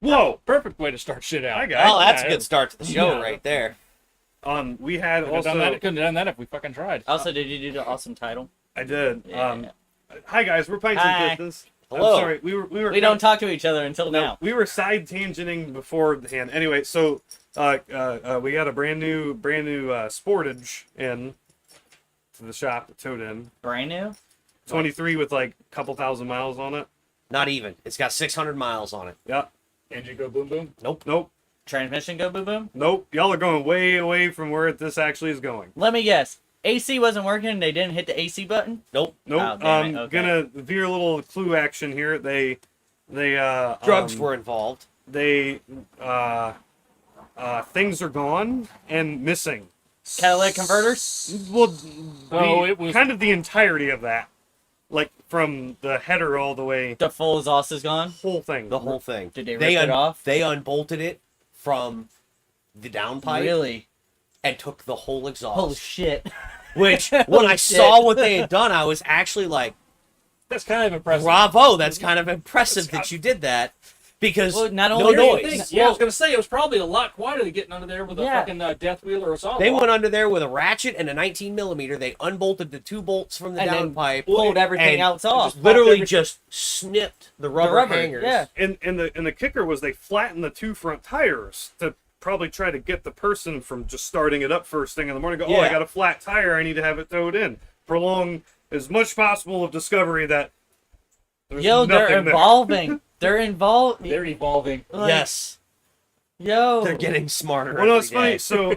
Whoa! Perfect way to start shit out. Hi, guys. Oh, that's a good start to the show right there. We had Couldn't also. have done that if we fucking tried. Also, did you do the awesome title? I did. Yeah. Hi guys, we're Pints and Hi. Pistons. Hello. I'm sorry, we don't talk to each other until now. We were side tangenting beforehand. Anyway, so we got a brand new Sportage in to the shop at Towed In. Brand new? 23 with like a couple thousand miles on it. Not even. It's got 600 miles on it. Yep. Engine go boom boom. Nope. Transmission go boom boom? Nope. Y'all are going way away from where this actually is going. Let me guess. AC wasn't working and they didn't hit the AC button? Nope. Oh, damn it. Okay. Gonna veer a little clue action here. They Drugs were involved. Things are gone and missing. Catalytic converters? Well, It was kind of the entirety of that, like from the header all the way, The full exhaust is gone? whole thing. The whole thing. Did they rip it off? They unbolted it from the downpipe Really? and took the whole exhaust. Oh, shit. Which, when Holy I shit. saw what they had done, I was actually like, that's kind of impressive. bravo, that's kind of impressive that you did that. Because Well, not no only Here's the noise. thing. Yeah, I was gonna say it was probably a lot quieter than getting under there with a fucking death wheel or a saw. They went under there with a ratchet and a 19 millimeter. They unbolted the 2 bolts from the And then downpipe. pulled everything and else off. Literally just snipped the rubber hangers. Yeah. And the kicker was they flattened the 2 front tires to probably try to get the person from just starting it up first thing in the morning. Go, oh, I Yeah. got a flat tire. I need to have it towed in. Prolong as much possible of discovery that there's Yo, they're nothing there. evolving. They're involved. They're evolving. Like, Yes. Yo. They're getting smarter. Well, no, every it's funny. day. So,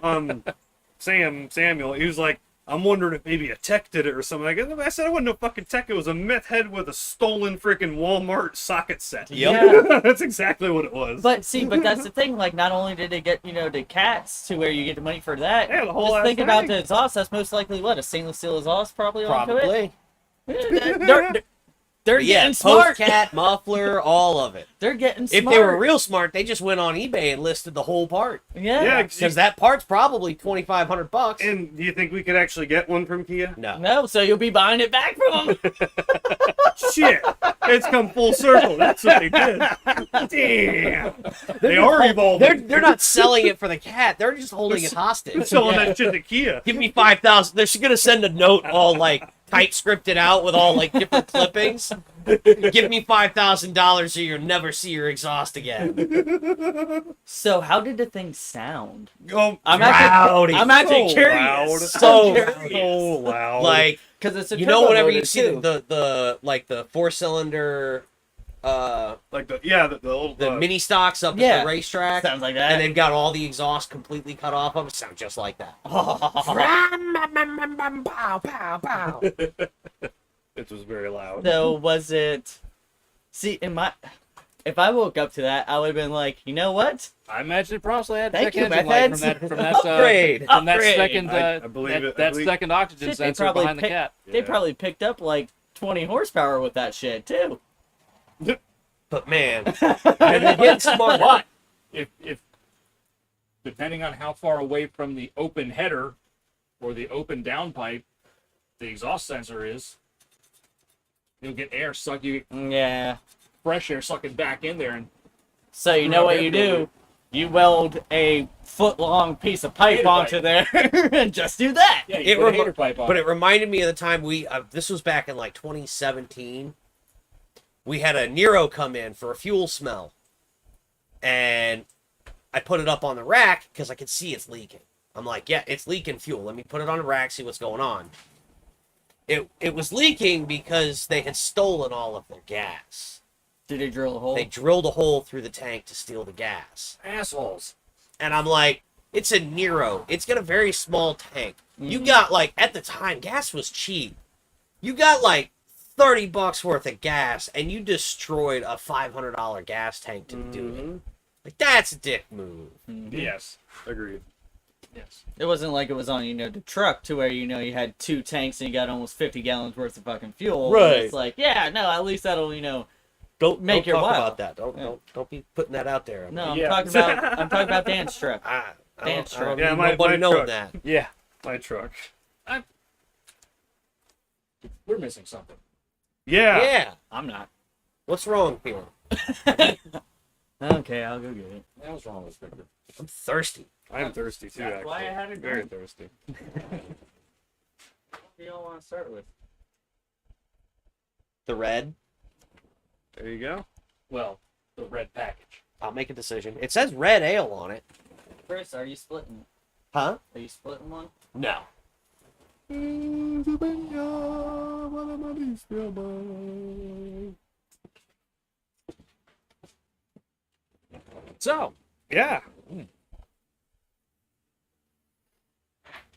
Samuel, he was like, I'm wondering if maybe a tech did it or something. I said, I wasn't no fucking tech. It was a meth head with a stolen freaking Walmart socket set. Yep. Yeah. That's exactly what it was. But that's the thing. Like, not only did they get, the cats to where you get the money for that. Yeah, the whole just ass think about thing. the exhaust. That's most likely what, a stainless steel exhaust probably onto it. Probably. Yeah, they're Yeah, getting smart. post-cat, muffler, all of it. They're getting smart. If they were real smart, they just went on eBay and listed the whole part. Yeah. Because that part's probably $2,500. And do you think we could actually get one from Kia? No. No, so you'll be buying it back from them. Shit, it's come full circle. That's what they did. Damn, they are evolving. They're not selling it for the cat. They're just holding it hostage. They're selling that shit to Kia. Give me 5,000. They're gonna send a note all like tight scripted out with all like different clippings. Give me $5,000 or you'll never see your exhaust again. So how did the thing sound? Oh, I'm Rowdy. actually so curious. loud. So So loud. Like, Because it's a you know, turbo whenever motor, you see too. the 4-cylinder like the old the mini stocks up Yeah. at the racetrack, Sounds like that. and they've got all the exhaust completely cut off of it, sound just like that. Pow, pow, pow. It was very loud. So was it? See, if I woke up to that, I would have been like, you know what? I imagine it probably had Thank check you, engine light meth from that Upgrade. from that Upgrade. second I believe it. I that believe- second oxygen Shit, they sensor probably behind the cat. They probably picked up like 20 horsepower with that shit too. But man, and they get smart. But if depending on how far away from the open header or the open downpipe the exhaust sensor is, you'll get air Yeah. fresh air sucking back in there, and So you know what you do? You weld a foot-long piece of pipe Hater onto there and just do that. yeah, It you put a remi- hater pipe on. But it reminded me of the time this was back in like 2017. We had a Nero come in for a fuel smell. And I put it up on the rack because I could see it's leaking. I'm like, yeah, it's leaking fuel. Let me put it on the rack, see what's going on. It was leaking because they had stolen all of their gas. Did they drill a hole? They drilled a hole through the tank to steal the gas. assholes. And I'm like, it's a Nero. It's got a very small tank. You got like, at the time, gas was cheap. You got like $30 worth of gas and you destroyed a $500 gas tank to do it. Like, that's a dick move. Yes, Agreed. yes. It wasn't like it was on, the truck to where, you had 2 tanks and you got almost 50 gallons worth of fucking fuel. Right. It's like, yeah, no, at least that'll, Don't Make your talk while. about that. Don't be putting that out there. no, I'm Yeah. I'm talking about Dan's truck. I Dance don't truck. need Yeah, my nobody knowing truck. that. Yeah, My truck. we're missing something. Yeah. Yeah. I'm not. What's wrong here? Okay, I'll go get it. That was wrong with Victor. I'm thirsty. I'm thirsty too, That's actually. why I had a Very drink. thirsty. What do y'all want to start with? The red. There you go. Well, the red package. I'll make a decision. It says red ale on it. Chris, are you splitting? Huh? Are you splitting one? No. So, Yeah.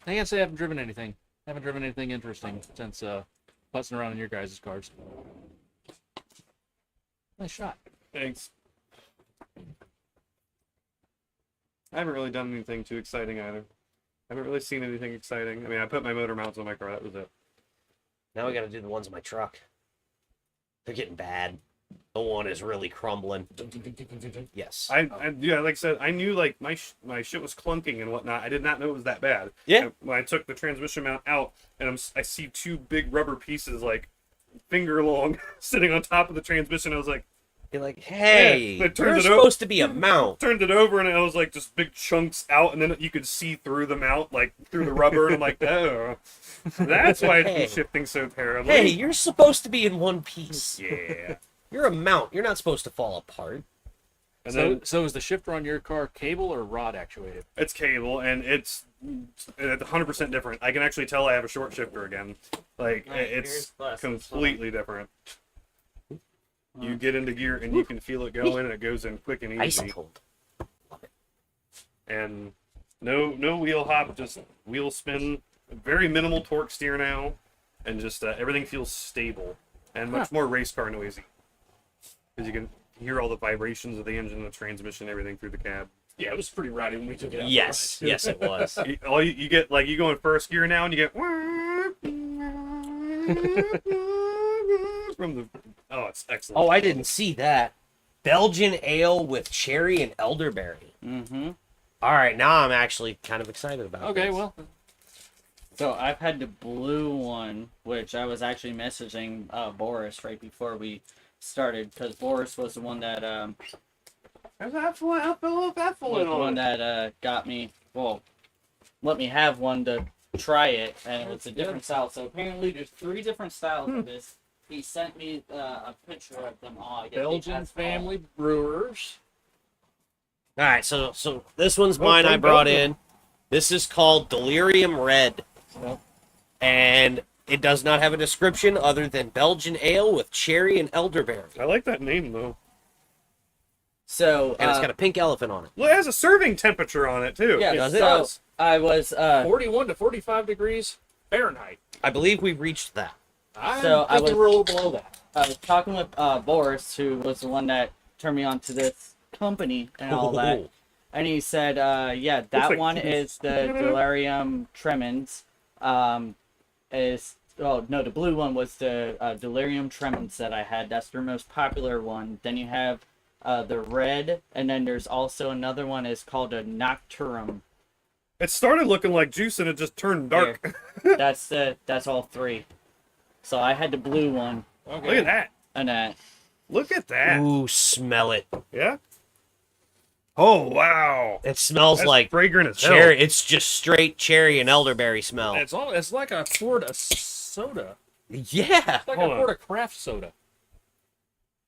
I can't say I haven't driven anything. Haven't driven anything interesting since putzing around in your guys' cars. Nice shot. Thanks. I haven't really done anything too exciting either. I haven't really seen anything exciting. I mean, I put my motor mounts on my car. That was it. Now we got to do the ones in my truck. They're getting bad. The one is really crumbling. Yes. Yeah, like I said, I knew like my shit was clunking and whatnot. I did not know it was that bad. Yeah. And when I took the transmission mount out, and I see two big rubber pieces like finger long sitting on top of the transmission. I was like, You're like, hey, Yeah, but you're turns it supposed to be a mount. turned it over, and it was like just big chunks out, and then you could see through the mount, like through the rubber. And I'm like, oh, that's why it's Hey. been shifting so terribly. Hey, you're supposed to be in one piece. Yeah. You're a mount. You're not supposed to fall apart. And So, then so is the shifter on your car cable or rod actuated? it's cable, and it's 100% different. I can actually tell I have a short shifter again. Like Right, here's it's plus. completely different. You get into gear and you can feel it going, and it goes in quick and Ice easy. cold. And no wheel hop, just wheel spin. Very minimal torque steer now, and just everything feels stable and much more race car noisy. Because you can hear all the vibrations of the engine, the transmission, everything through the cab. Yeah, it was pretty rowdy when we took it out. Yes, yes, it was. You get like you go in first gear now, and you get from the. Oh, it's excellent. Oh, I didn't see that. Belgian ale with cherry and elderberry. Mm-hmm. All right, now I'm actually kind of excited about Okay, this. well, So I've had the blue one, which I was actually messaging Boris right before we started, because Boris was the one that There's that full on it. got me. Well, let me have one to try it, and it was a different style. So apparently, there's 3 different styles of this. He sent me a picture of them all. I guess Belgian that's family brewers. All right, so this one's mine. I from brought Belgium. in. This is called Delirium Red, Yep. and it does not have a description other than Belgian ale with cherry and elderberry, I like that name though. So and it's got a pink elephant on it. Well, it has a serving temperature on it too. yeah. does it? So I was 41 to 45 degrees Fahrenheit. I believe we reached that. I'm So I thinking was- we're a little below that. I was talking with Boris, who was the one that turned me on to this company and all that. Ooh. And he said, yeah, that like one juice. is the Delirium Tremens. The blue one was the Delirium Tremens that I had. That's their most popular one. Then you have the red, and then there's also another one is called a Nocturum. It started looking like juice and it just turned dark. That's all 3. So I had the blue one Okay. Look at that. and that. Look at that. Ooh, smell it. Yeah. Oh wow. It smells That's like fragrant as hell. cherry. It's just straight cherry and elderberry smell. It's like I poured a soda. Yeah, It's like Hold I on. poured a craft soda.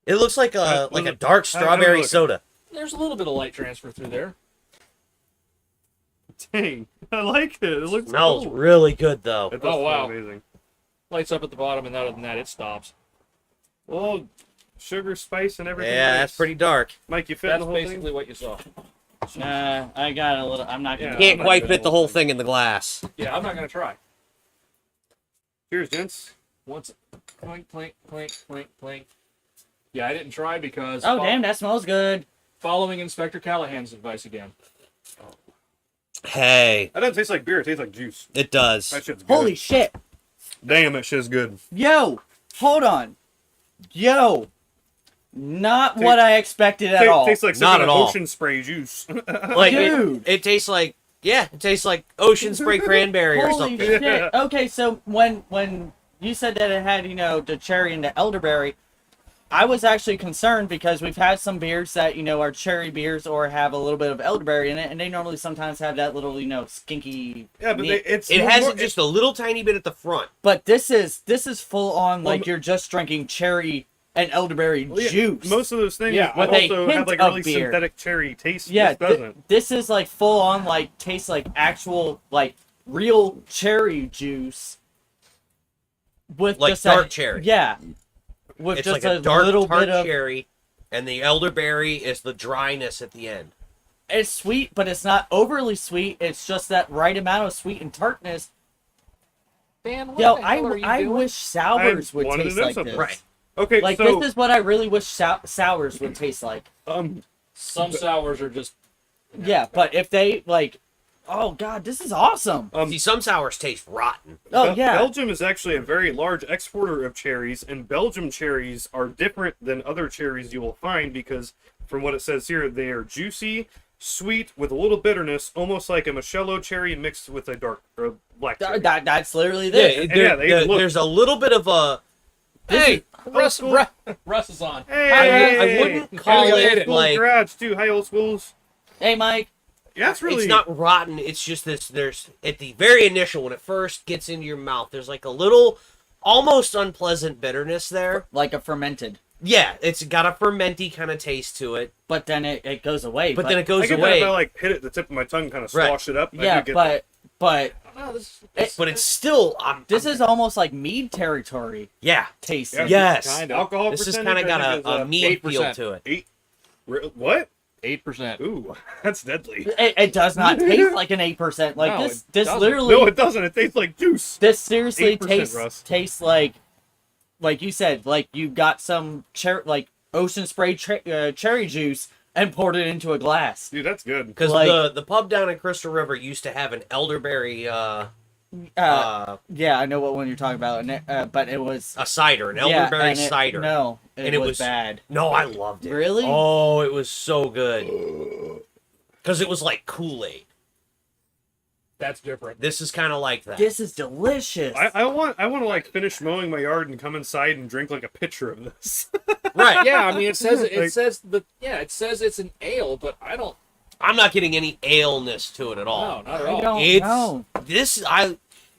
it looks like a dark how do strawberry you look? soda. There's a little bit of light transfer through there. Dang. I like it. It looks Smells cool. really good though. It does Oh, smell wow. amazing. Lights up at the bottom, and other than that, it stops. Well, sugar, spice, and everything. Yeah, that's nice. pretty dark. Mike, you fit in That's the whole basically thing? what you saw. I got a little. I'm not gonna. Yeah. Can't I'm quite not fit gonna the whole open it. thing in the glass. Yeah, I'm not gonna try. Cheers, gents. Once, clink, clink, clink, clink, clink. Yeah, I didn't try because Oh damn, that smells good. following Inspector Callahan's advice again. Hey, That doesn't taste like beer. It tastes like juice. it does. That shit's good. Holy shit! Damn, that shit's good. Yo, hold on. Yo, not what I expected at all. Tastes like Not sipping at all. ocean spray juice. Like Dude. it tastes like it tastes like ocean spray cranberry or Holy something. shit! Yeah. Okay, so when you said that it had the cherry and the elderberry, I was actually concerned because we've had some beers that, you know, are cherry beers or have a little bit of elderberry in it, and they normally sometimes have that little, you know, skinky. Yeah, but it's It more- has more- just a little tiny bit at the front. But this is full on Well, like you're just drinking cherry and elderberry well, yeah, juice. Most of those things Yeah, with a also hint have like of really beer. synthetic cherry taste. Yeah, This doesn't. this is like full on like tastes like actual like real cherry juice with Like just dark a, cherry. Yeah, with It's just like a dark little tart bit of. cherry, and the elderberry is the dryness at the end. It's sweet, but it's not overly sweet. It's just that right amount of sweet and tartness. Dan, what Yo, the hell are you I doing? wish sours I would wanted to taste know like something. this. Right. Okay, Like so this is what I really wish sours would taste like. Some sours are just Yeah, but if they like, oh god, this is awesome. See, some sours taste rotten. Oh yeah, Belgium is actually a very large exporter of cherries, and Belgium cherries are different than other cherries you will find because, from what it says here, they are juicy, sweet, with a little bitterness, almost like a Michello cherry mixed with a dark or black cherry. that's literally Yeah, this. There's a little bit of a. Hey, Russ, school. Russ is on. Hey, I wouldn't call Hey, it hey, like. garage too. Hi, old schools. Hey Mike, Yeah, that's really It's not rotten. It's just this. There's at the very initial when it first gets into your mouth. There's like a little, almost unpleasant bitterness there. like a fermented, Yeah, it's got a fermenty kind of taste to it, but then it goes away. but then it I goes get that away. if I like hit it at the tip of my tongue, kind of Right. slosh it up. I yeah, do get but No, this, But it's still. this is almost like mead territory Yeah. tasting. Yes. kind alcohol. This has percentage, kind of I think, got is, a meat feel 8%. to it. What? 8%. Ooh, that's deadly. It does not taste like an 8%. Like No, this it doesn't. literally No, it doesn't. It tastes like juice. this seriously 8%, Russ. tastes like you said, like you got some like ocean spray cherry juice and poured it into a glass. Dude, that's good. Because Like- the pub down in Crystal River used to have an elderberry Yeah, I know what one you're talking about, and but it was a cider, an yeah, elderberry and cider. No, And it was was- bad. No, I loved it. Really? Oh, it was so good. Because it was like Kool-Aid. That's different. This is kind of like that. This is delicious. I want to like finish mowing my yard and come inside and drink like a pitcher of this. Right. Yeah, I mean it says it Like- says it says it's an ale, but I don't. I'm not getting any ale-ness to it at all. No, not at I all. don't It's know.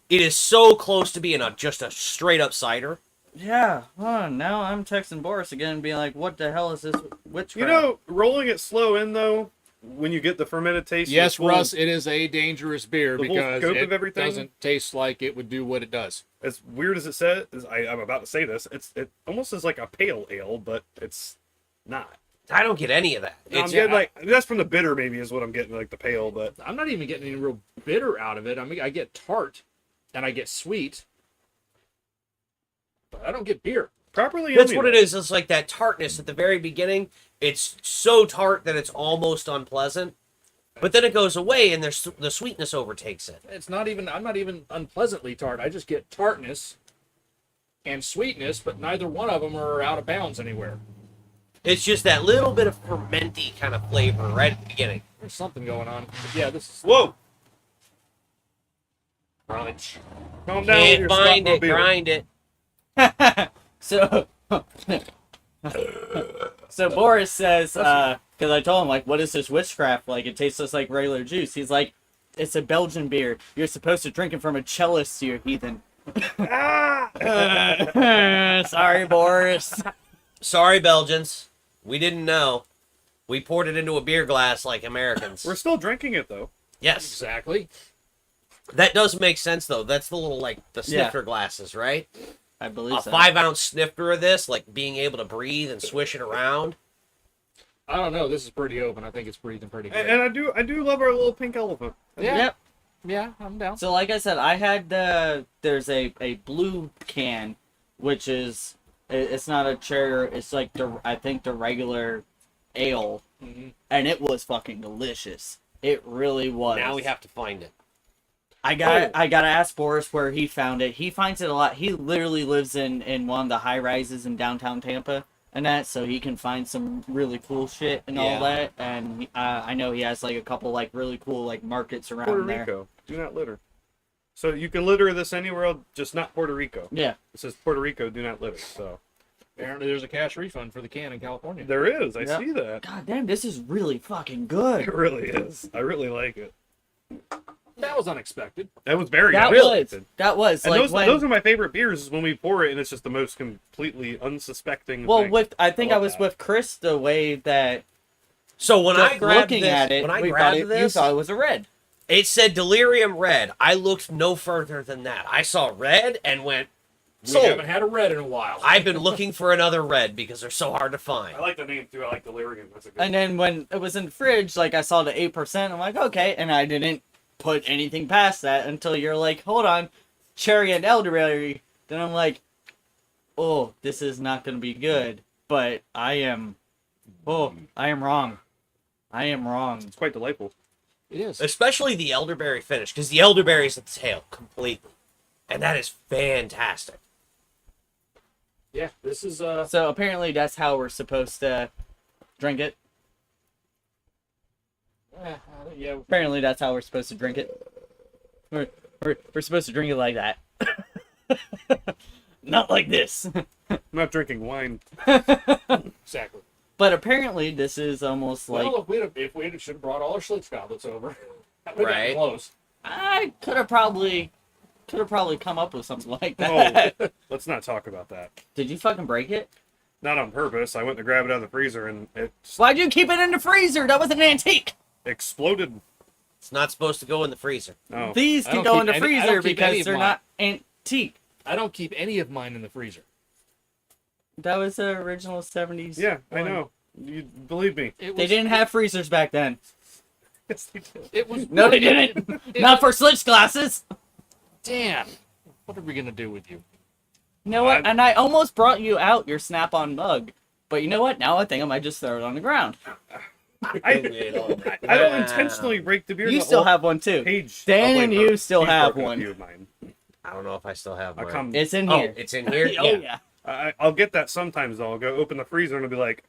it is so close to being just a straight up cider. Yeah. Now I'm texting Boris again, being like, "What the hell is this witchcraft?" You know, rolling it slow in though, when you get the fermented taste. Yes, the full- Russ, it is a dangerous beer the full because scope it of everything? doesn't taste like it would do what it does. As weird as it says, I'm about to say this. It almost is like a pale ale, but it's not. I don't get any of that. I'm It's getting like that's from the bitter, maybe is what I'm getting, like the pale. But I'm not even getting any real bitter out of it. I mean, I get tart and I get sweet, but I don't get beer. properly, that's yummy, what it though. is. It's like that tartness at the very beginning. It's so tart that it's almost unpleasant. But then it goes away and there's the sweetness overtakes it. It's not even. I'm not even unpleasantly tart. I just get tartness and sweetness, but neither one of them are out of bounds anywhere. It's just that little bit of fermenty kind of flavor right at the beginning. There's something going on. But yeah, this is. Whoa! Crunch. Calm down. with Can't your find it, Scott Mobile. grind it. So, so Boris says, because I told him, like, what is this witchcraft? Like, it tastes just like regular juice. He's like, it's a Belgian beer. You're supposed to drink it from a cellist, you heathen. Sorry, Boris. Sorry, Belgians. We didn't know. We poured it into a beer glass like Americans. We're still drinking it though. Yes. Exactly. That does make sense, though. That's the little, like, the Yeah. snifter glasses, right? I believe A so. 5-ounce snifter of this, like, being able to breathe and swish it around. I don't know. This is pretty open. I think it's breathing pretty good. And I do love our little pink elephant. yeah. Yep. Yeah, I'm down. So, like I said, I had there's a blue can, which is it's not a cherry. It's like I think the regular ale, and it was fucking delicious. It really was. Now we have to find it. I gotta ask Boris where he found it. He finds it a lot. He literally lives in one of the high rises in downtown Tampa and that, so he can find some really cool shit and all Yeah. that. And I know he has like a couple like really cool like markets around Puerto there. Rico. Do not litter. So you can litter this anywhere else, just not Puerto Rico. Yeah. It says Puerto Rico, do not litter. So Apparently, there's a cash refund for the can in California. There is. I Yeah. see that. God damn, this is really fucking It good. really is. I really like it. That was unexpected. That was very That unexpected. was And like those, when. those are my favorite beers. Is when we pour it and it's just the most completely unsuspecting. Well, thing. with I think I love was that. with Chris the way that So when I just grabbed looking this, at it, when I we thought grabbed you this, thought it was a red. it said Delirium Red. I looked no further than that. I saw red and went, We sold. haven't had a red in a while. I've been looking for another red because they're so hard to find. I like the name too. I like Delirium. That's a good. And then when it was in the fridge, like I saw the 8%, I'm like, okay, and I didn't put anything past that until you're like, hold on, cherry and elderberry. Then I'm like, oh, this is not gonna be good. But I am wrong. I am wrong. It's quite delightful. It is. Especially the elderberry finish, because the elderberry is at the tail completely. And that is fantastic. Yeah, this is So apparently that's how we're supposed to drink it. yeah. Apparently that's how we're supposed to drink it. We're supposed to drink it like that. Not like this. I'm not drinking wine. Exactly. But apparently this is almost like Well, if we should have brought all our Schlitz goblets over, that would have Right. been close. I could have probably come up with something like that. Oh, let's not talk about that. Did you fucking break it? Not on purpose. I went to grab it out of the freezer and it Why'd you keep it in the freezer? That was an antique. exploded. It's not supposed to go in the freezer. Oh, These I can don't go keep in the any- I don't freezer keep any because of they're mine. not antique. I don't keep any of mine in the freezer. That was the original 70s. yeah, I one. know. You believe me. It was, They didn't have freezers back then. Yes, they did. It was. No, they didn't. Not for Slitch glasses. Damn. What are we gonna do with you? You know what? And I almost brought you out your Snap-on mug. But you know what? Now I think I might just throw it on the ground. I don't intentionally break the beer. You the still whole have one too. page. Dan Oh, wait, and no. you still He have broke a one. few of mine. I don't know if I still have I'll mine. come. It's in Oh, here. it's in here? Oh yeah. I'll get that sometimes though. I'll go open the freezer and I'll be like,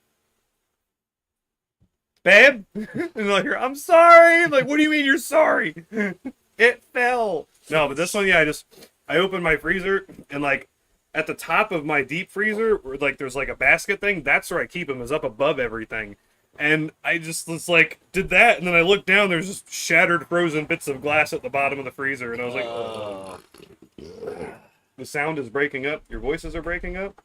"Babe," and they'll hear, "I'm sorry." I'm like, what do you mean you're sorry? It fell. No, but this one, yeah, I opened my freezer and like at the top of my deep freezer, where like there's like a basket thing. That's where I keep them, is up above everything. And I just was like, did that, and then I looked down. There's just shattered, frozen bits of glass at the bottom of the freezer, and I was like, the sound is breaking up. Your voices are breaking up.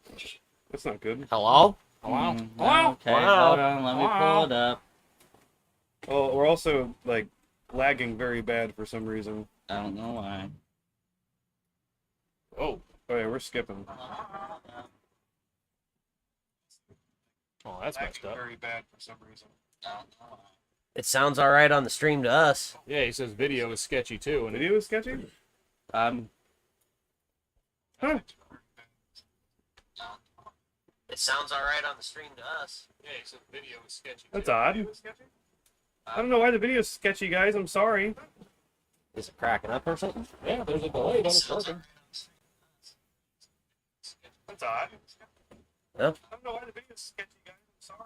That's not good. Hello? Hello? Mm, Hello? okay, Wow. hold on. Let me pull it up. Oh, we're also like lagging very bad for some reason. I don't know why. Oh. Oh yeah, we're skipping. Oh, that's messed up. very bad for some reason. It sounds all right on the stream to us. Yeah, he says video is sketchy too, and Video is sketchy. Huh? It sounds all right on the stream to us. yeah, he says video is sketchy. That's odd. I don't know why the video's sketchy, guys. I'm sorry. Is it cracking up or something? Yeah, there's a delay, but it's working. That's odd. Huh? I don't know why the video's sketchy, guys. I'm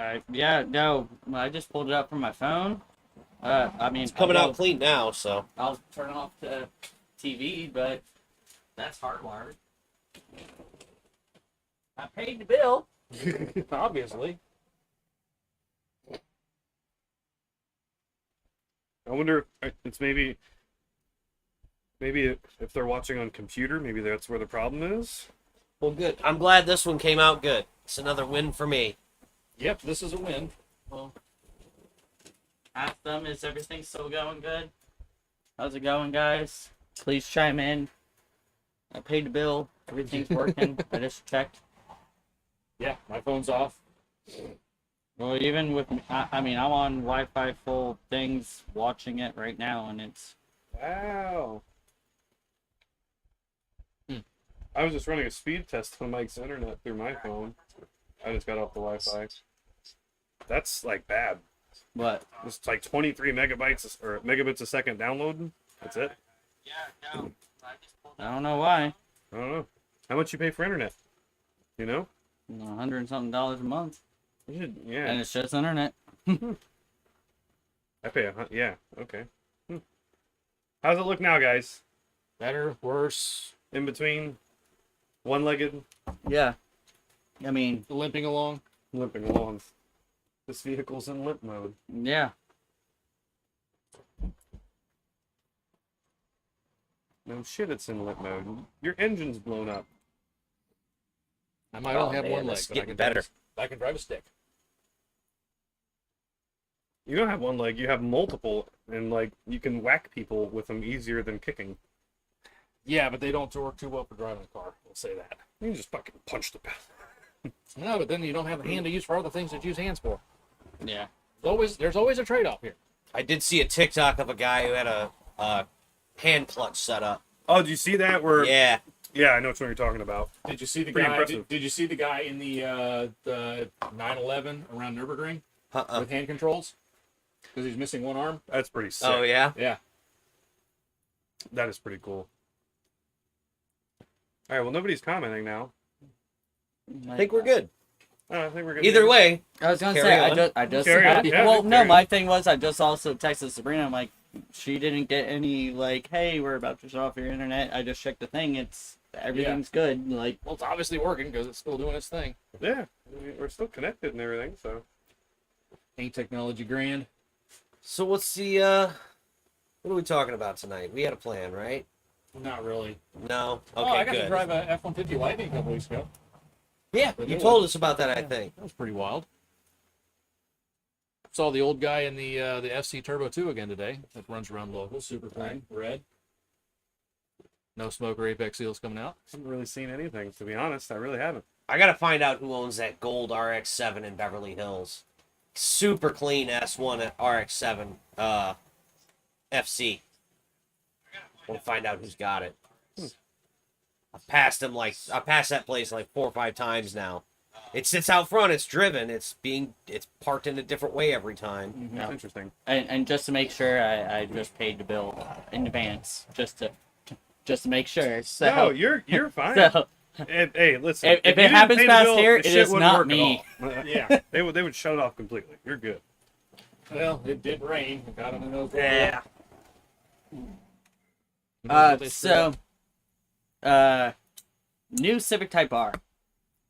sorry. Yeah, no. I just pulled it up from my phone. I mean, It's coming I'll out clean now, so. I'll turn off the TV, but that's hardwired. I paid the bill. Obviously. I wonder if it's maybe if they're watching on computer, maybe that's where the problem is. Well, good. I'm glad this one came out good. It's another win for me. Yep, this is a win. Well, ask them, is everything still going good? How's it going, guys? Please chime in. I paid the bill. Everything's working. I just checked. Yeah, my phone's off. Well, even with, I mean, I'm on Wi-Fi full things watching it right now, and it's... Wow. I was just running a speed test on Mike's internet through my phone. I just got off the Wi-Fi. That's like bad. What? It's like 23 megabytes or megabits a second downloading. That's it. I don't know why. I don't know. How much you pay for internet? You know? $100 and something a month. You should, And yeah. it's just internet. I pay yeah. Okay. How's it look now, guys? Better, worse. In between, one-legged. Yeah. I mean, limping along. Limping along. This vehicle's in limp mode. yeah. No shit, it's in limp mode. Your engine's blown up. I might Oh, only have man, one leg, that's but getting better. I can drive a stick. You don't have one leg, you have multiple, and like you can whack people with them easier than kicking. Yeah, but they don't work too well for driving a car. We'll say that. You can just fucking punch the pedal. No, but then you don't have a hand to use for other things that you use hands for. Yeah. There's always a trade-off here. I did see a TikTok of a guy who had a hand clutch set up. Oh, did you see that? Where? Yeah. Yeah, I know which one you're talking about. Did you see the Pretty guy? impressive. Did you see the guy in the 9/11 around Nürburgring Uh-uh. with hand controls? Because he's missing one arm. That's pretty sick. Oh, yeah? Yeah. That is pretty cool. All right, well, nobody's commenting now. I think we're good. I think we're good. Either way, I was gonna Carry say, on. I just, Carry on. Yeah, well, no, carry my thing was, I just also texted Sabrina. I'm like, she didn't get any like, hey, we're about to shut off your internet. I just checked the thing. It's everything's good. Like, Well, it's obviously working because it's still doing its thing. Yeah, we're still connected and everything, so. Ain't technology grand? so what's the, what are we talking about tonight? We had a plan, right? Not really. No? Oh, Okay, I got good. to drive a F-150 Lightning a couple weeks ago. Yeah, The you new told one. us about that, I Yeah, think. That was pretty wild. Saw the old guy in the FC Turbo 2 again today. That runs around local, super clean, red. No smoke or apex seals coming out. I haven't really seen anything, to be honest. I really haven't. I gotta find out who owns that gold RX-7 in Beverly Hills. Super clean S1 at RX-7 FC. We'll find out who's got it. I passed that place like 4 or 5 times now. It sits out front. It's driven. It's parked in a different way every time. That's interesting. and just to make sure, I just paid the bill in advance, just to make sure. So, No, you're fine. so Hey, listen. If it you didn't happens pay the past bill, here, the it shit is wouldn't not work at me. all. Yeah. they would shut it off completely. You're good. Well, it did rain. God only knows what. Yeah. New Civic Type R.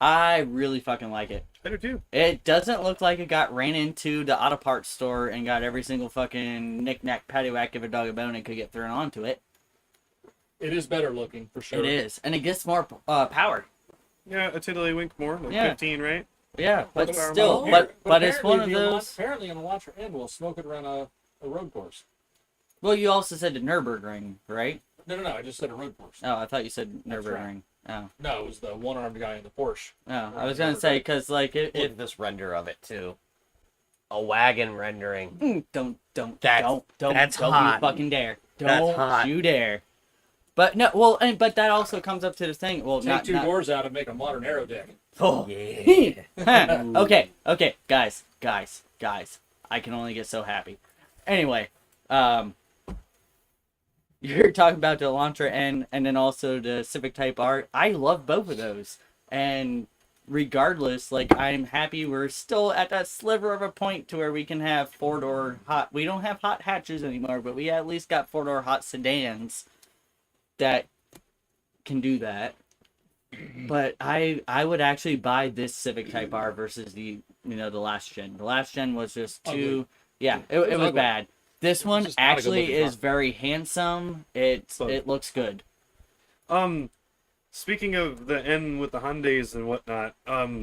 I really fucking like it. I do too. It doesn't look like it got ran into the auto parts store and got every single fucking knick-knack paddywhack of a dog a bone and could get thrown onto it. It is better looking, for sure. It is. And it gets more power. Yeah, a tiddlywink more, like Yeah. 15, right? Yeah, but Horsepower still, more. but it's one of apparently the those... Apparently, on the launcher end, we'll smoke it around a road course. Well, you also said the Nürburgring, right? No, I just said a road course. Oh, I thought you said That's Nürburgring. Oh, No, it was the one-armed guy in the Porsche. I was gonna say, because, like, Look if... at this render of it too. A wagon rendering. Don't That's don't hot. you fucking dare. That's Don't hot. you dare. But no, well, but that also comes up to the thing. Well, Take not, two not, doors out and make a modern aero deck. Oh. Yeah. okay, guys. I can only get so happy. Anyway, you're talking about the Elantra and then also the Civic Type R. I love both of those, and regardless, like, I'm happy we're still at that sliver of a point to where we can have 4-door hot. We don't have hot hatches anymore, but we at least got 4-door hot sedans that can do that. But I would actually buy this Civic Type R versus the last gen. The last gen was just too Ugly. yeah, it was ugly. bad. This one just not a good actually looking is car. very handsome. It looks good. Speaking of the N with the Hyundais and whatnot, I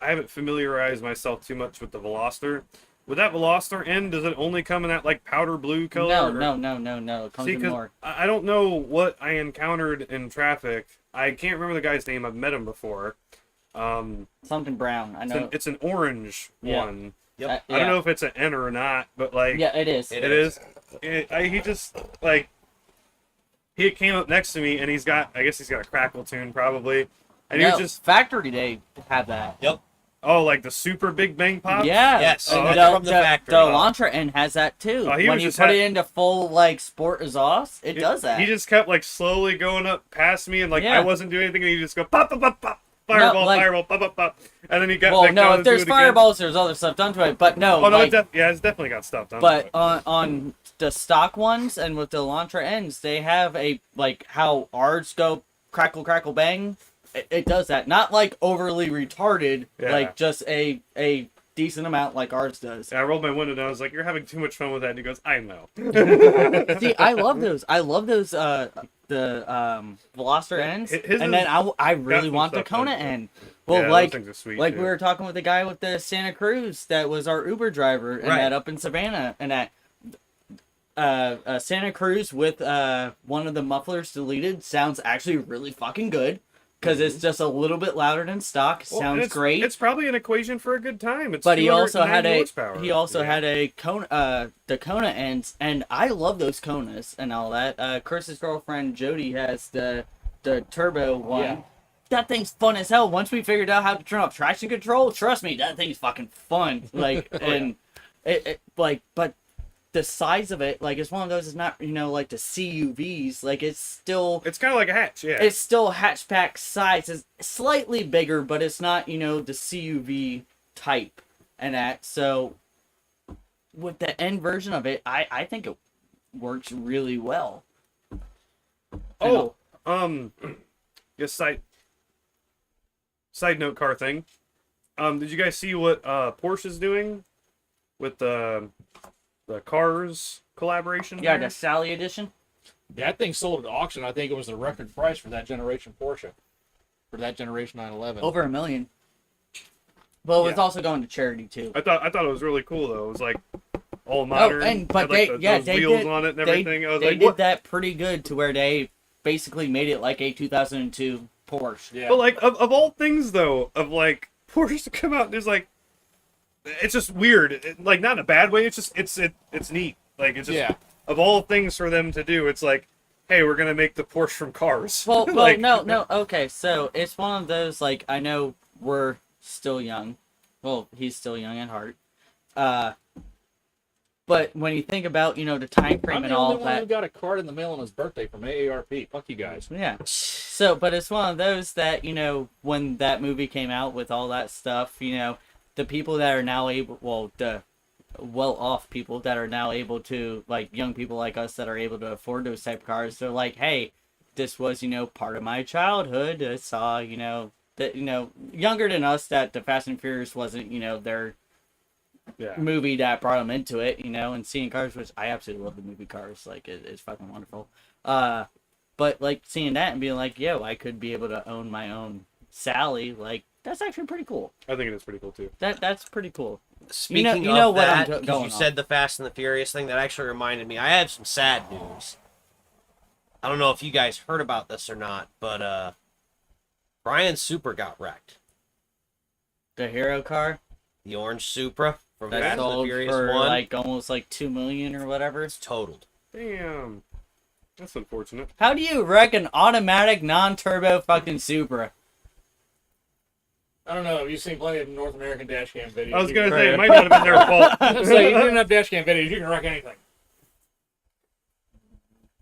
haven't familiarized myself too much with the Veloster. With that Veloster N, does it only come in that like powder blue color? No. It comes See, in 'cause more. I don't know what I encountered in traffic. I can't remember the guy's name. I've met him before. Something brown. I know. It's an orange Yeah. one. Yep. I don't know if it's an N or not, but like Yeah, it is. It it is. He just like he came up next to me and I guess he's got a crackle tune probably, and he No, was just factory they have that. Yep. like the super big bang pop. Yeah. Yes, And that's from the factory. The Elantra N has that too. Oh, he when was you just put ha- it into full like sport exhaust, it does that. He just kept like slowly going up past me, and like Yeah. I wasn't doing anything, and he just go pop pop pop pop. Fireball, like- fireball, pop, pop, pop, and then he got. well, like, no, going if to there's do it again. fireballs, there's other stuff done to it. But no, Oh no, like, it's definitely got stuff done. but to it. on the stock ones and with the Elantra Ns, they have a like how ours go crackle crackle bang. it does that. Not like overly retarded, Yeah. like just a decent amount like ours does. And I rolled my window down. I was like, "You're having too much fun with that." And he goes, "I know." See, I love those. I love those. The Veloster ends, his and is- then I really some want the stuff Kona in it. end. Well, Yeah, those like things are sweet, we too. were talking with the guy with the Santa Cruz that was our Uber driver, and Right. that up in Savannah, and that Santa Cruz with one of the mufflers deleted sounds actually really fucking good because it's just a little bit louder than stock. Well, and Sounds it's, great. It's probably an equation for a good time. It's But he also had 290 a horsepower. Yeah. Kona the Kona ends, and I love those Konas and all that. Chris's girlfriend Jody has the turbo one. Yeah. That thing's fun as hell. Once we figured out how to turn off traction control, trust me, that thing's fucking fun. Like and it like, but the size of it, like, it's one of those. It's not like the CUVs. Like it's still. It's kind of like a hatch. Yeah. It's still hatchback size. It's slightly bigger, but it's not, the CUV type and that. So with the end version of it, I think it works really well. Oh, just side note car thing. Did you guys see what Porsche's doing with the Cars collaboration? Yeah, there? the Sally edition. That thing sold at auction. I think it was the record price for that generation Porsche, for that generation 911. Over $1 million. Well, it's Yeah. also going to charity too. I thought it was really cool though. It was like all modern. but had, like, those they wheels did, on it and they, everything. I was they like, did what? that pretty good to where they basically made it like a 2002 Porsche. Yeah. But like of all things though, of like Porsche to come out and there's like, it's just weird. Like not in a bad way. It's just it's neat. Like it's just Yeah. of all things for them to do. It's like, hey, we're gonna make the Porsche from Cars. Well, Like- no. Okay, so it's one of those, like, I know we're still young. Well, he's still young at heart. But when you think about, the time frame I'm and the all only one who that. got a card in the mail on his birthday from AARP. Fuck you guys. Yeah. So, but it's one of those that, when that movie came out with all that stuff, the people that are now able, well, the well-off people that are now able to, like, young people like us that are able to afford those type of cars, they're like, hey, this was, part of my childhood. I saw, that, younger than us, that the Fast and Furious wasn't, their yeah. movie that brought them into it, and seeing Cars, which I absolutely love the movie Cars. Like, it's fucking wonderful. But, like, seeing that and being like, yo, I could be able to own my own Sally, like, that's actually pretty cool. I think it is pretty cool too. That's pretty cool. Speaking you know of what I'm that, because going you on. said the Fast and the Furious thing, that actually reminded me. I have some sad news. I don't know if you guys heard about this or not, but Brian's Supra got wrecked. The hero car The orange Supra from that Fast and the sold Furious for 1. like almost like $2 million or whatever. It's totaled. Damn. That's unfortunate. How do you wreck an automatic non-turbo fucking Supra? I don't know. You've seen plenty of North American dash cam videos. I was gonna You say it might not have been their fault. can- so you didn't have dash cam videos. You can wreck anything.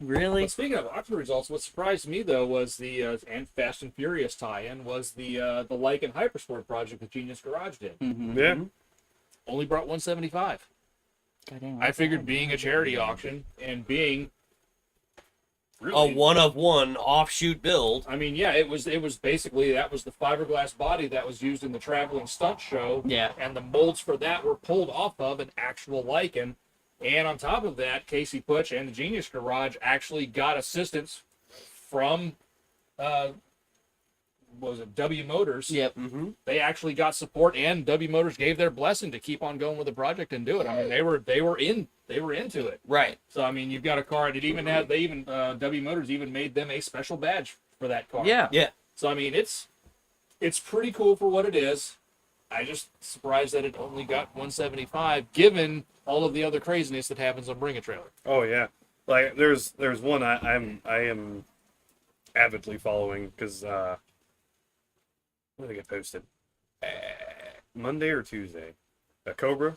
Really? But speaking of auction results, what surprised me though was the and Fast and Furious tie-in was the Lycan Hypersport project that Genius Garage did. Mm-hmm. Yeah. Only brought 175. Goddamn, I figured being a charity auction and being A really, one-of-one offshoot build. I mean, yeah, it was basically that was the fiberglass body that was used in the traveling stunt show. Yeah. And the molds for that were pulled off of an actual Lycan. And on top of that, Casey Putsch and the Genius Garage actually got assistance from what was it, W Motors. Yep. Mm-hmm. They actually got support, and W Motors gave their blessing to keep on going with the project and do it. I mean, they were into it. Right. So I mean, you've got a car that W Motors even made them a special badge for that car. Yeah. Yeah. So I mean, it's pretty cool for what it is. I just surprised that it only got 175, given all of the other craziness that happens on Bring a Trailer. Oh yeah. Like there's one I am avidly following because when did it get posted? Monday or Tuesday? A Cobra,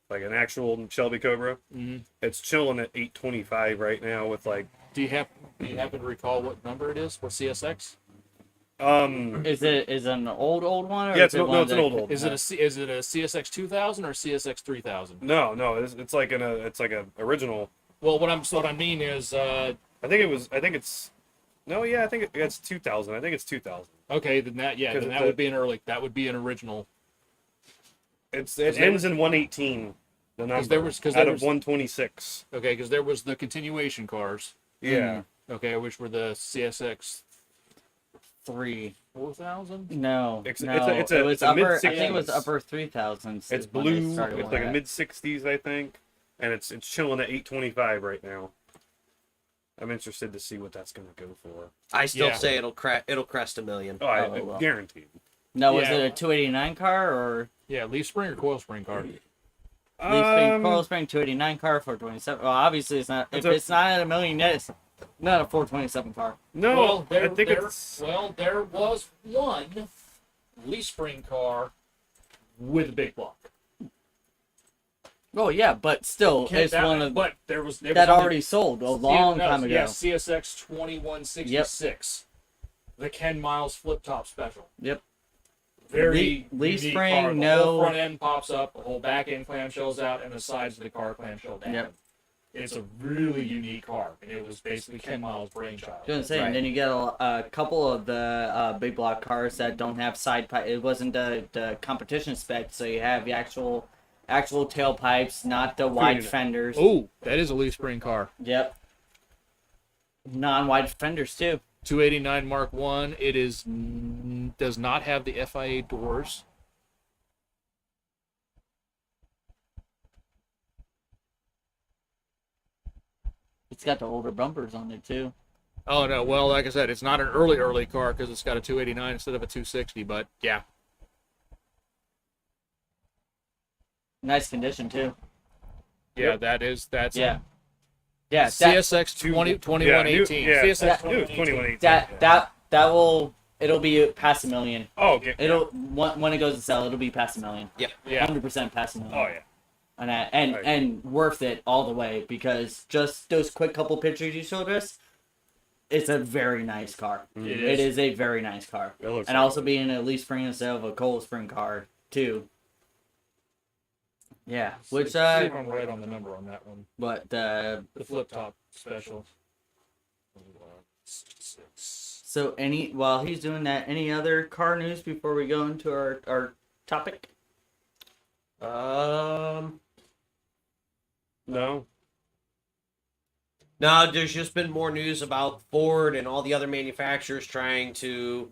like an actual Shelby Cobra. Mm-hmm. It's chilling at 825 right now with like Do you happen to recall what number it is for CSX? Is it an old one? Or yeah, is it one it's an that- old. Is it a CSX 2000 or CSX 3000? No, it's like a original. Well, what I mean is I think it's No, yeah, I think it's 2000. I think it's 2000. Okay, then that Because then that would be an early. That would be an original. It ends in 118. The number there was- 'cause there out of was- 126. Okay, because there was the continuation cars. Yeah. Okay, which were the CSX 3. 4000. No, It's no, a- it was it's a upper. I think it was mid-60s. upper 3000s. It's is when they blue. started It's with like a that. mid 60s, I think, and it's chilling at 825 right now. I'm interested to see what that's gonna go for. I still Yeah. say it'll crest $1 million. Oh, Oh, well. guaranteed. No, was Yeah. it a 289 car or Yeah, leaf spring or coil spring car. leaf spring, coil spring 289 car 427? Well, obviously it's not. If it's not at $1 million yet, it's not a 427 car. No, I think it's. there was one leaf spring car with a big block. Oh yeah, but still, it's one of But there was that already sold a long time ago. Yeah, CSX 2166, the Ken Miles flip top special. Yep. Very Leaf unique spring, car. The no- whole front end pops up, the whole back end clamshells out, and the sides of the car clamshell down. Yep. It's a really unique car, and it was basically Ken Miles' brainchild. I was gonna say, Right. and then you get a couple of the big block cars that don't have side pipe. It wasn't the competition spec, so you have the actual tailpipes, not the wide Unit. fenders. Oh, that is a leaf spring car. Yep. Non-wide fenders too. 289 Mark One. It is does not have the FIA doors. It's got the older bumpers on it too. Oh no, well, like I said, it's not an early car because it's got a 289 instead of a 260. But yeah, Nice condition too. yeah, that's Yeah. Yeah. That, CSX 2118. Yeah, CSX it was 2118. that will it'll be past $1 million. Oh, okay. It'll when it goes to sell, it'll be past $1 million. Yeah. 100% past $1 million. Oh, yeah. And worth it all the way because just those quick couple pictures you showed us, it's a very nice car. It is a very nice car. It looks And like also being a leaf spring instead of a cold spring car too. Yeah, which See if I'm right on the number on that one. but The flip top special. so while he's doing that, any other car news before we go into our topic? No. No, there's just been more news about Ford and all the other manufacturers trying to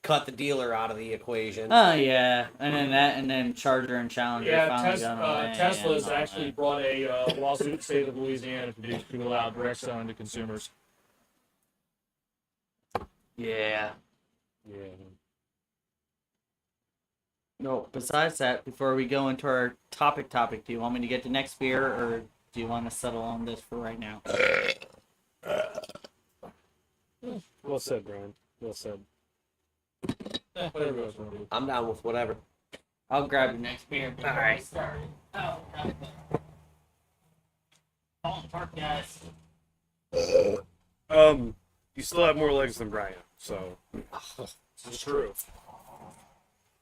cut the dealer out of the equation. Oh yeah, and then Charger and Challenger Yeah, finally got away. Tesla's and all actually that. brought a lawsuit in the state of Louisiana to allow direct selling to consumers. Yeah. Yeah. No. Besides that, before we go into our topic, do you want me to get the next beer, or do you want to settle on this for right now? Well said, Brian. Well said. Whatever else you wanna do. I'm down with whatever. I'll grab the next beer. All right. Oh, falling apart, guys. You still have more legs than Brian, so It's true.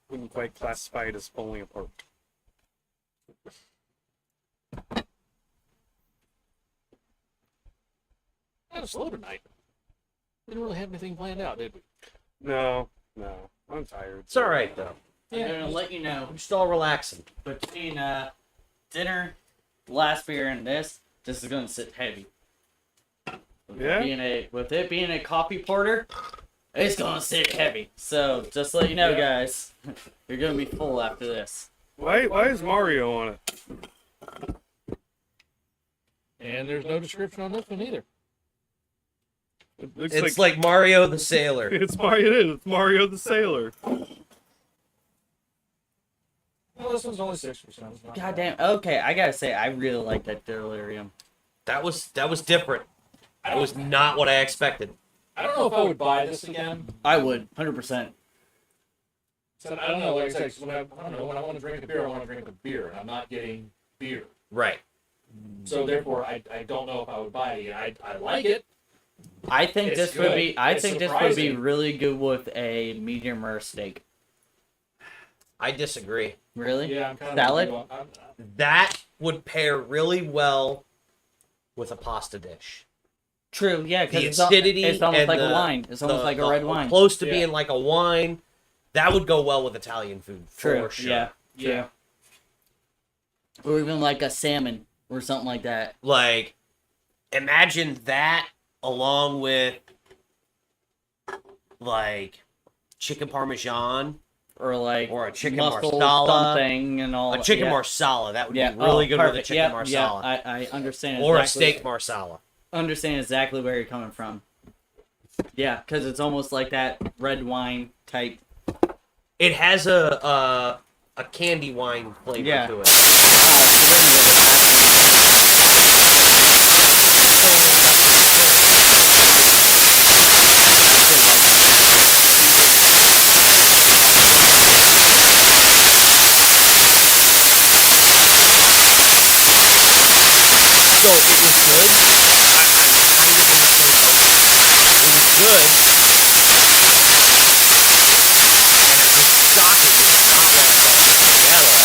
wouldn't quite classify it as falling apart. Kind of slow tonight. Didn't really have anything planned out, did we? No. I'm tired. It's all right though. I'm gonna let you know I'm just all relaxing. between dinner, last beer, and this is gonna sit heavy. Yeah? With it being a coffee porter, it's gonna sit heavy. So just to let you know, guys, you're gonna be full after this. Why is Mario on it? And there's no description on this one either. It looks It's like Mario the Sailor. it's Mario. It is. It's Mario the Sailor. Well, this one's only 6%. God damn. Okay, I gotta say, I really like that delirium. That was different. That was not what I expected. I don't know if I would buy this again. I would, 100%. So I don't know. Like I said, when I don't know when I want to drink a beer, I want to drink a beer, and I'm not getting beer. Right. So therefore, I don't know if I would buy it again. I like it. I think It's this would good. be. I It's think this would be surprising. really good with a medium rare steak. I disagree. Really? Yeah, I'm kind Salad? of. That would pair really well with a pasta dish. True, yeah, because The it's, acidity it's almost and like the- a wine. It's almost like a red wine. Close to Yeah. being like a wine. That would go well with Italian food True, for sure. yeah. Yeah. Or even like a salmon or something like that. Like, imagine that along with like chicken parmesan Or like or a chicken mussel marsala. something and all. A chicken yeah. marsala. That would Yeah. be really Oh, good perfect. with a chicken Yep, marsala. Yeah, I understand. Or a exactly- steak marsala. Understand exactly where you're coming from. Yeah, because it's almost like that red wine type. It has a candy wine flavor Yeah. to it. So it was good. I'm kind of gonna say no. It was good. And it was shockingly not like vanilla.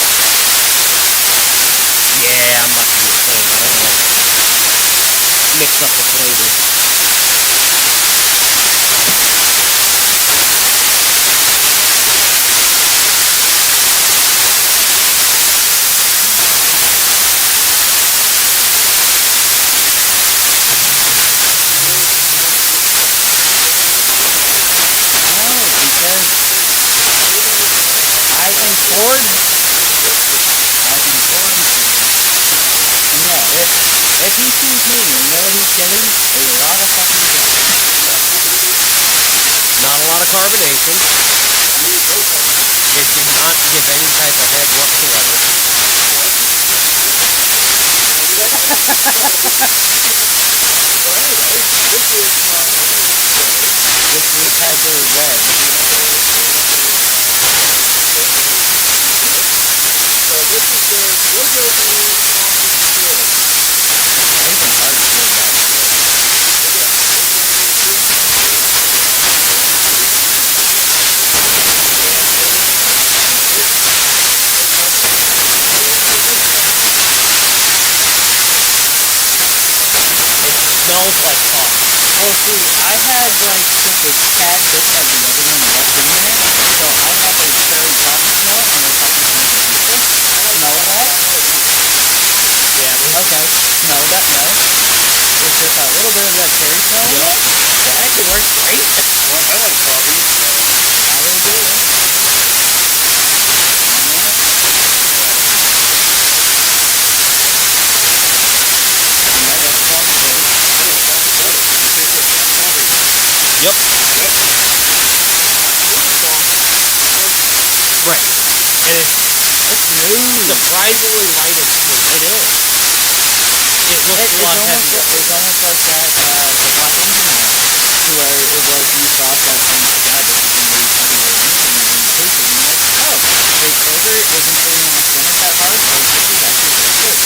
Yeah, I'm not gonna say no. Mix up the flavors. If he sees me, you know what he's getting? A lot of fucking gas. Not a lot of carbonation. It did not give any type of head whatsoever. Which we had to red. Drinking hard food, actually. Smells like coffee. Well, see, I had like just a tad bit of the other one left in there, so I have a cherry coffee smell, and there's nothing in the pizza. I don't know that. Yeah, Okay, no, that no. There's just a little bit of that cherry smell in it. that actually works great. Well, I like coffee. I will do it. Yep. Right. And it's surprisingly light and sweet. It is. It looks a lot heavier. It's almost like that, the black engine oil, to where it was you thought that, oh my god, this is going to be fucking really interesting, and then you taste it, and you're like, oh, the flavor isn't really influenced that hard, but this is actually pretty good.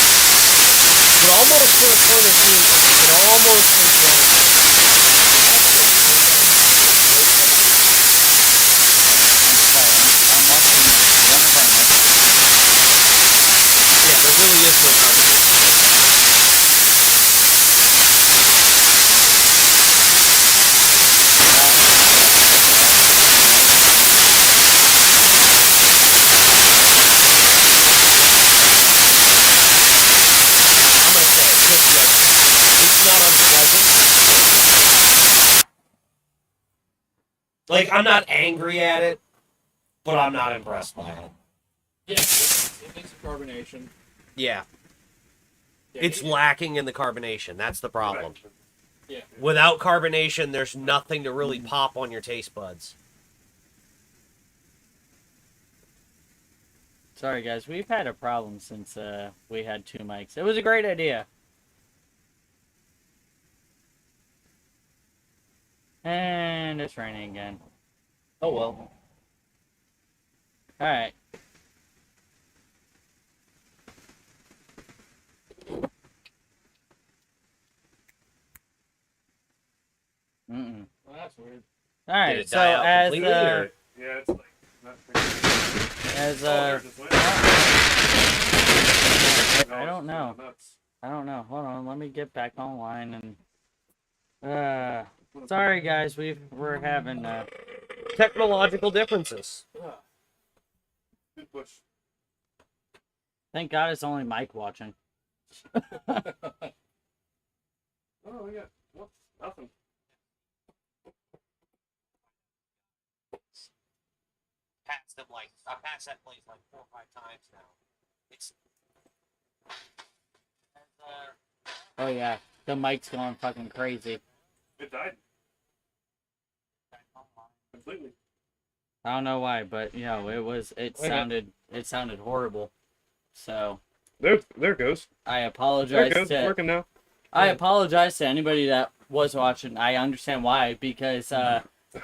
But almost to the point of being, it almost enjoyable. I'm watching one of our messages. Yeah, there really is no carbonation. I'm gonna say a good judgment. It's not unpleasant. Like, I'm not angry at it, but I'm not impressed by it. Yeah, it makes a carbonation. Yeah. Yeah, It's lacking in the carbonation. That's the problem. Yeah. Without carbonation, there's nothing to really pop on your taste buds. Sorry guys, we've had a problem since we had 2 mics. It was a great idea. And it's raining again. Oh well. Alright. Mm-mm. Well, that's weird. Did Alright, it so die out as completely, or? Yeah, it's like not as Oh, there it just went. I don't it's know. nuts. I don't know. Hold on, let me get back online and Sorry guys, we're having Technological differences. Good push. thank God it's only Mike watching. Oh yeah. Well, nothing. Passed them like I passed that place like 4 or 5 times now. It's Oh yeah, the mic's going fucking crazy. It died. Completely. I don't know why, but you know, it sounded horrible. So There it goes. I There apologize it goes. It's to working now. I apologize to anybody that was watching. I understand why, because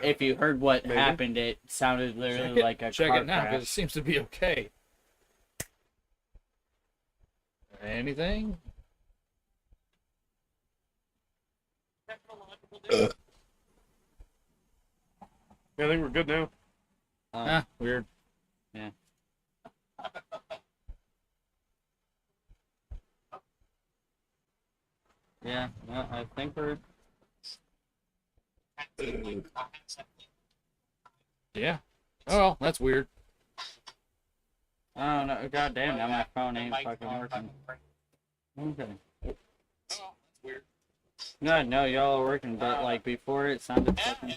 if you heard what Maybe. happened, it sounded literally like a Check car it now because it crash. seems to be okay. Anything? technological differences. Yeah, I think we're good now. Weird. Yeah. Yeah, no, I think we're. Yeah. Oh well, that's weird. I don't know. God damn, now my phone ain't fucking working. Okay. Oh, that's weird. No, y'all are working, but like before it sounded fucking.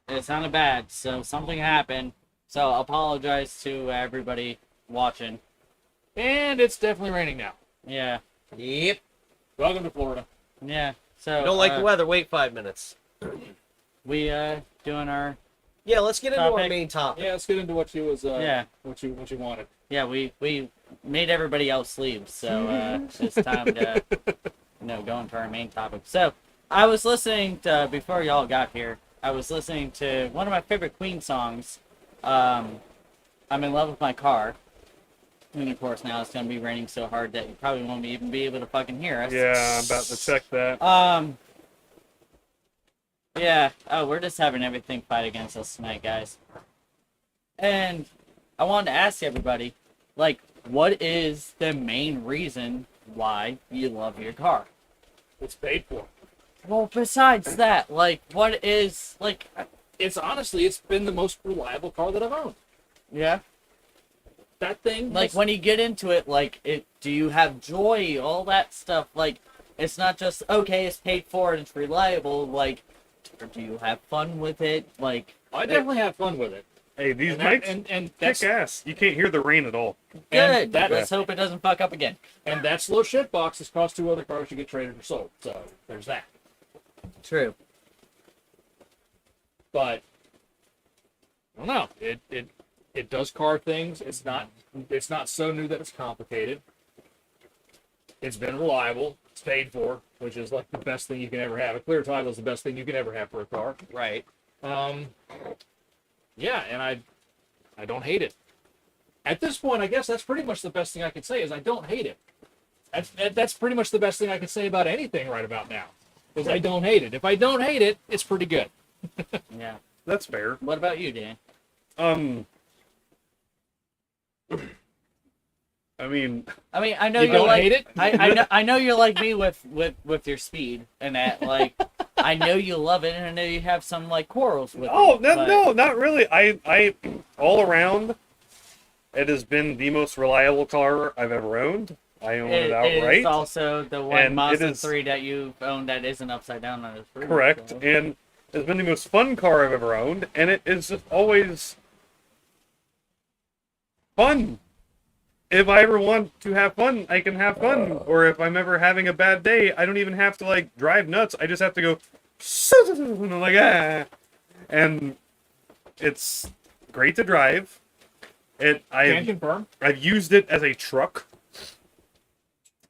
It sounded bad, so something happened. So apologize to everybody watching. And it's definitely raining now. Yeah, Yep. Welcome to Florida. yeah. So You don't like the weather? Wait 5 minutes. we doing our Yeah, let's get into our Topic. main topic. Yeah, let's get into what you was Yeah. what you wanted. yeah we made everybody else leave, so it's time to go into our main topic. So I was listening to, before y'all got here, I was listening to one of my favorite Queen songs. I'm in love with my car. And of course now it's gonna be raining so hard that you probably won't even be able to fucking hear us. Yeah, I'm about to check that. Yeah. Oh, we're just having everything fight against us tonight, guys. And I wanted to ask everybody, like, what is the main reason why you love your car? It's paid for. Well, besides that, like, what is, like, It's honestly, it's been the most reliable car that I've owned. yeah? That thing, Like, when you get into it, like, do you have joy, all that stuff? Like, it's not just, okay, it's paid for and it's reliable, like, or do you have fun with it? Like, I definitely have fun with it. Hey, these And, that, mics and that's kick ass. You can't hear the rain at all. good. that- Let's hope it doesn't fuck up again. and that slow shit box has cost 2 other cars to get traded or sold. So there's that. True. But I don't know. It does car things. It's not so new that it's complicated. It's been reliable. It's paid for, which is like the best thing you can ever have. A clear title is the best thing you can ever have for a car. Right. Yeah, and I don't hate it. At this point, I guess that's pretty much the best thing I can say is I don't hate it. That's pretty much the best thing I can say about anything right about now. Is I don't hate it. If I don't hate it, it's pretty good. Yeah. That's fair. What about you, Dan? I mean, I know You you're don't like hate it? I know you're like me with your speed and that, like, I know you love it and I know you have some like quarrels with oh it. no, but- no, not really. I all around, it has been the most reliable car I've ever owned. I own it It outright. is also the one And it Mazda is- 3 that you've owned that isn't upside down on its roof. Correct, so. and it's been the most fun car I've ever owned, and it is just always fun. If I ever want to have fun, I can have fun. Or if I'm ever having a bad day, I don't even have to like drive nuts. I just have to go and I'm like, ah. And it's great to drive. Can I've confirm. used it as a truck.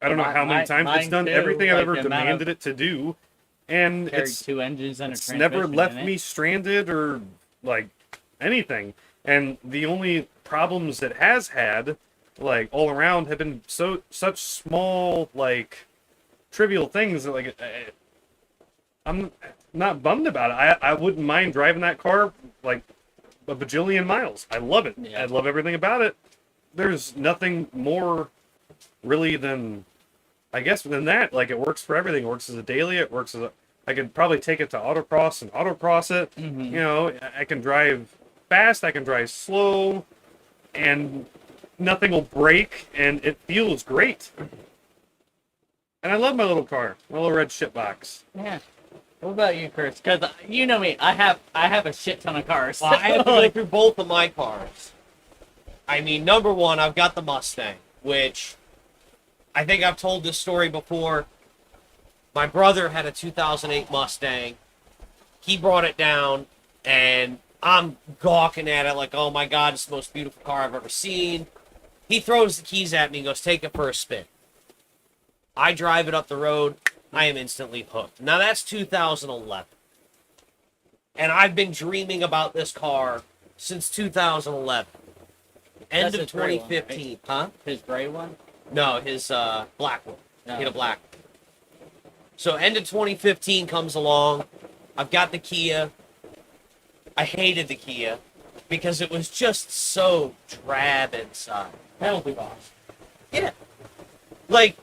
I don't know how many times it's Mine done too, everything I've like ever the amount demanded it to do, and Carried it's 2 engines and a it's transmission never left in it. me stranded or like anything. And the only problems it has had, like all around, have been such small, like trivial things that like I'm not bummed about it. I wouldn't mind driving that car like a bajillion miles. I love it. Yeah. I love everything about it. There's nothing more really than I guess within that, like it works for everything. It works as a daily. It works as a. I could probably take it to autocross and autocross it. Mhm. You know, I can drive fast. I can drive slow, and nothing will break, and it feels great. And I love my little car, my little red shit box. Yeah. What about you, Chris? Because you know me, I have a shit ton of cars. Well, I have to go through both of my cars. I mean, number one, I've got the Mustang, which I think I've told this story before. My brother had a 2008 Mustang. He brought it down, and I'm gawking at it like, oh my God, it's the most beautiful car I've ever seen. He throws the keys at me and goes, take it for a spin. I drive it up the road. I am instantly hooked. Now, that's 2011. And I've been dreaming about this car since 2011. End That's of his gray one, 2015. Huh? His gray one? No, his black one. No. He had a black one. So end of 2015 comes along. I've got the Kia. I hated the Kia because it was just so drab inside. Penalty box. Yeah. Like,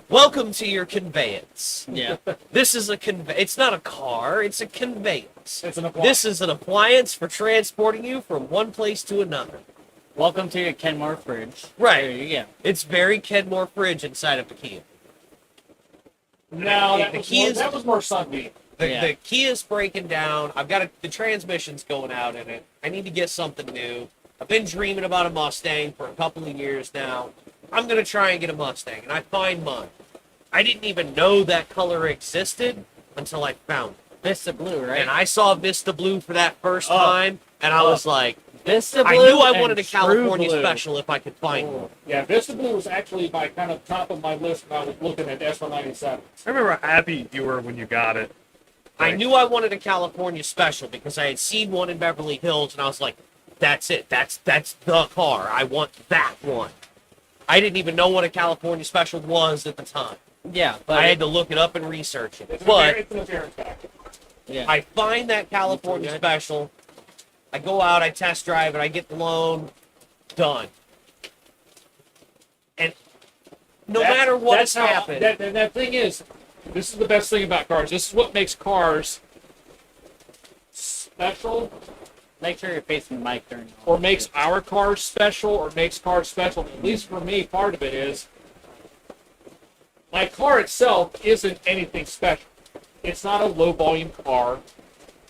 welcome to your conveyance. Yeah. This is a it's not a car, it's a conveyance. It's an appliance. This is an appliance for transporting you from one place to another. Welcome to your Kenmore fridge. Right. There you go. It's very Kenmore fridge inside of the Kia. No, The Kia's- that was more Sunbeam. Yeah. The Kia's breaking down. I've got the transmission's going out in it. I need to get something new. I've been dreaming about a Mustang for a couple of years now. I'm going to try and get a Mustang, and I find mine. I didn't even know that color existed until I found it. Vista Blue, right? And I saw Vista Blue for that first time, and I was like, Vista Blue I knew I and wanted a True California Blue. special if I could find one. Yeah, Vista Blue was actually my kind of top of my list when I was looking at S197. I remember how happy you were when you got it. I knew I wanted a California special because I had seen one in Beverly Hills, and I was like, that's it. That's the car. I want that one. I didn't even know what a California special was at the time. Yeah, but I had to look it up and research it. It's But an appearance package. yeah. I find that California special. I go out, I test drive it, I get the loan, done. And no matter what has happened, And that thing is, this is the best thing about cars. This is what makes cars special, Make sure you're facing the mic during or makes our cars special, or makes cars special. At least for me, part of it is my car itself isn't anything special. It's not a low volume car.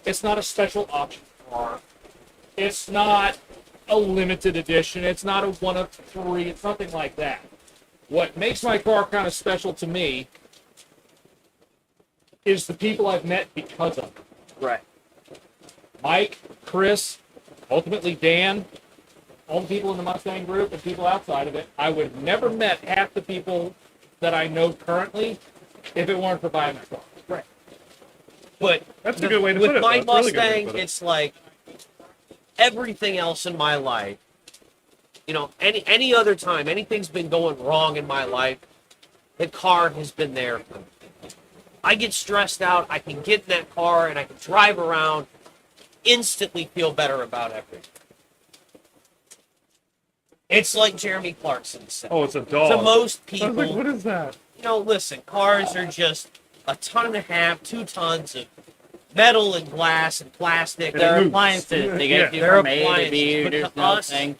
It's not a special option car. It's not a limited edition. It's not a one of three. It's nothing like that. What makes my car kind of special to me is the people I've met because of it. right. Mike, Chris, ultimately Dan, all the people in the Mustang group and people outside of it. I would have never met half the people that I know currently if it weren't for buying my car. Right. But That's a good way to with put it. my though. That's a really good way to Mustang, put it. it's like everything else in my life. You know, any other time, anything's been going wrong in my life, the car has been there for me. I get stressed out, I can get in that car and I can drive around, instantly feel better about everything. It's like Jeremy Clarkson said. Oh, it's a dog. To most I was people, like, what is that? you know, listen, cars are just a ton and a half, 2 tons of metal and glass and plastic. And They're moves. appliances. They Yeah. get you They're from A to appliances, B. but There's to no us, thing.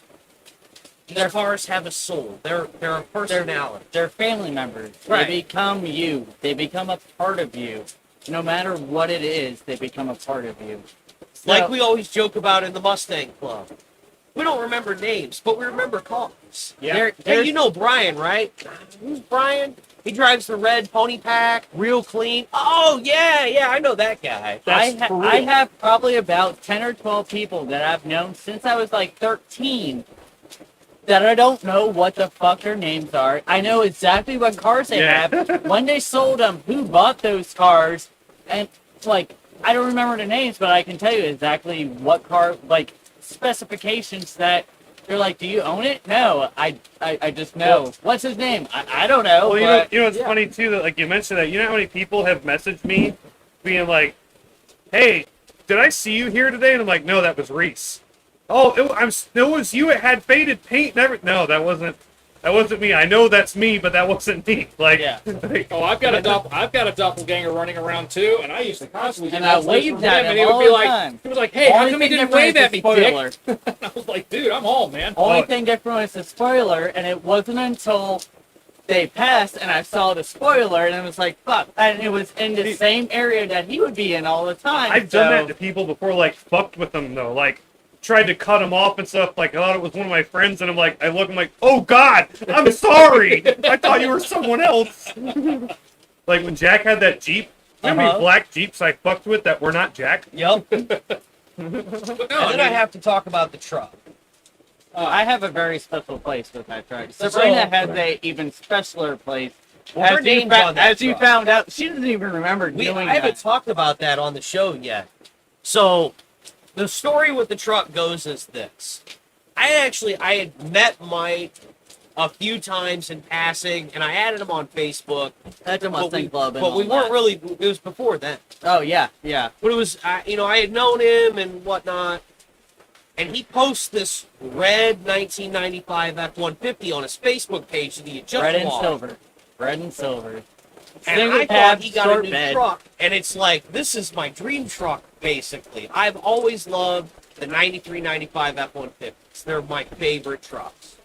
These cars have a soul. They're a personality. They're family members. Right. They become you. They become a part of you. No matter what it is, they become a part of you. So, Like we always joke about in the Mustang Club. We don't remember names, but we remember cars. Yeah. there- Hey, there's- you know Brian, right? Who's Brian? He drives the red pony pack, real clean. Oh, yeah, I know that guy. That's for real. I have probably about 10 or 12 people that I've known since I was like 13 that I don't know what the fuck their names are. I know exactly what cars they Yeah. have, when they sold them, who bought those cars, and like, I don't remember the names, but I can tell you exactly what car, like, specifications that they're like, do you own it? No, I just know. What's his name? I don't know. Well, but, you know, it's yeah. funny too that like you mentioned that. You know how many people have messaged me, being like, "Hey, did I see you here today?" And I'm like, "No, that was Reese." Oh, it was you. It had faded paint and everything. No, that wasn't. that wasn't me. I know that's me, but that wasn't me. Like, Yeah. Oh, I've got a doppelganger running around too, and I used to constantly And get I messages waved from at him, and him he would all be the like, time. he was like, "Hey, how Only come you thing didn't different wave is at the me, dick?" spoiler. And I was like, "Dude, I'm home, man." Only Oh. thing different was the spoiler, and it wasn't until they passed and I saw the spoiler, and it was like, fuck. And it was in the same area that he would be in all the time. I've done that so- to people before, like, fucked with them, though. Like, tried to cut them off and stuff. Like, I thought it was one of my friends, and I'm like, I look, I'm like, oh, God, I'm sorry. I thought you were someone else. Like, when Jack had that Jeep, you know how many black Jeeps I fucked with that were not Jack? Yep. But no, And then I have to talk about the truck. I have a very special place with that truck. Sabrina has a even specialer place. Well, her As you name's on that as you truck. found out, she doesn't even remember doing I haven't that. talked about that on the show yet. So, the story with the truck goes as this. I had met Mike a few times in passing, and I added him on Facebook. That's a Mustang Club. And But we all weren't that. really, it was before then. Oh yeah, yeah. But it was, I had known him and whatnot. And he posts this red 1995 F-150 on his Facebook page that he had just Red and bought. silver. Red and silver. And Single I cab, thought he got a short new bed. truck. And it's like, this is my dream truck, basically. I've always loved the 93, 95 F-150s. They're my favorite trucks.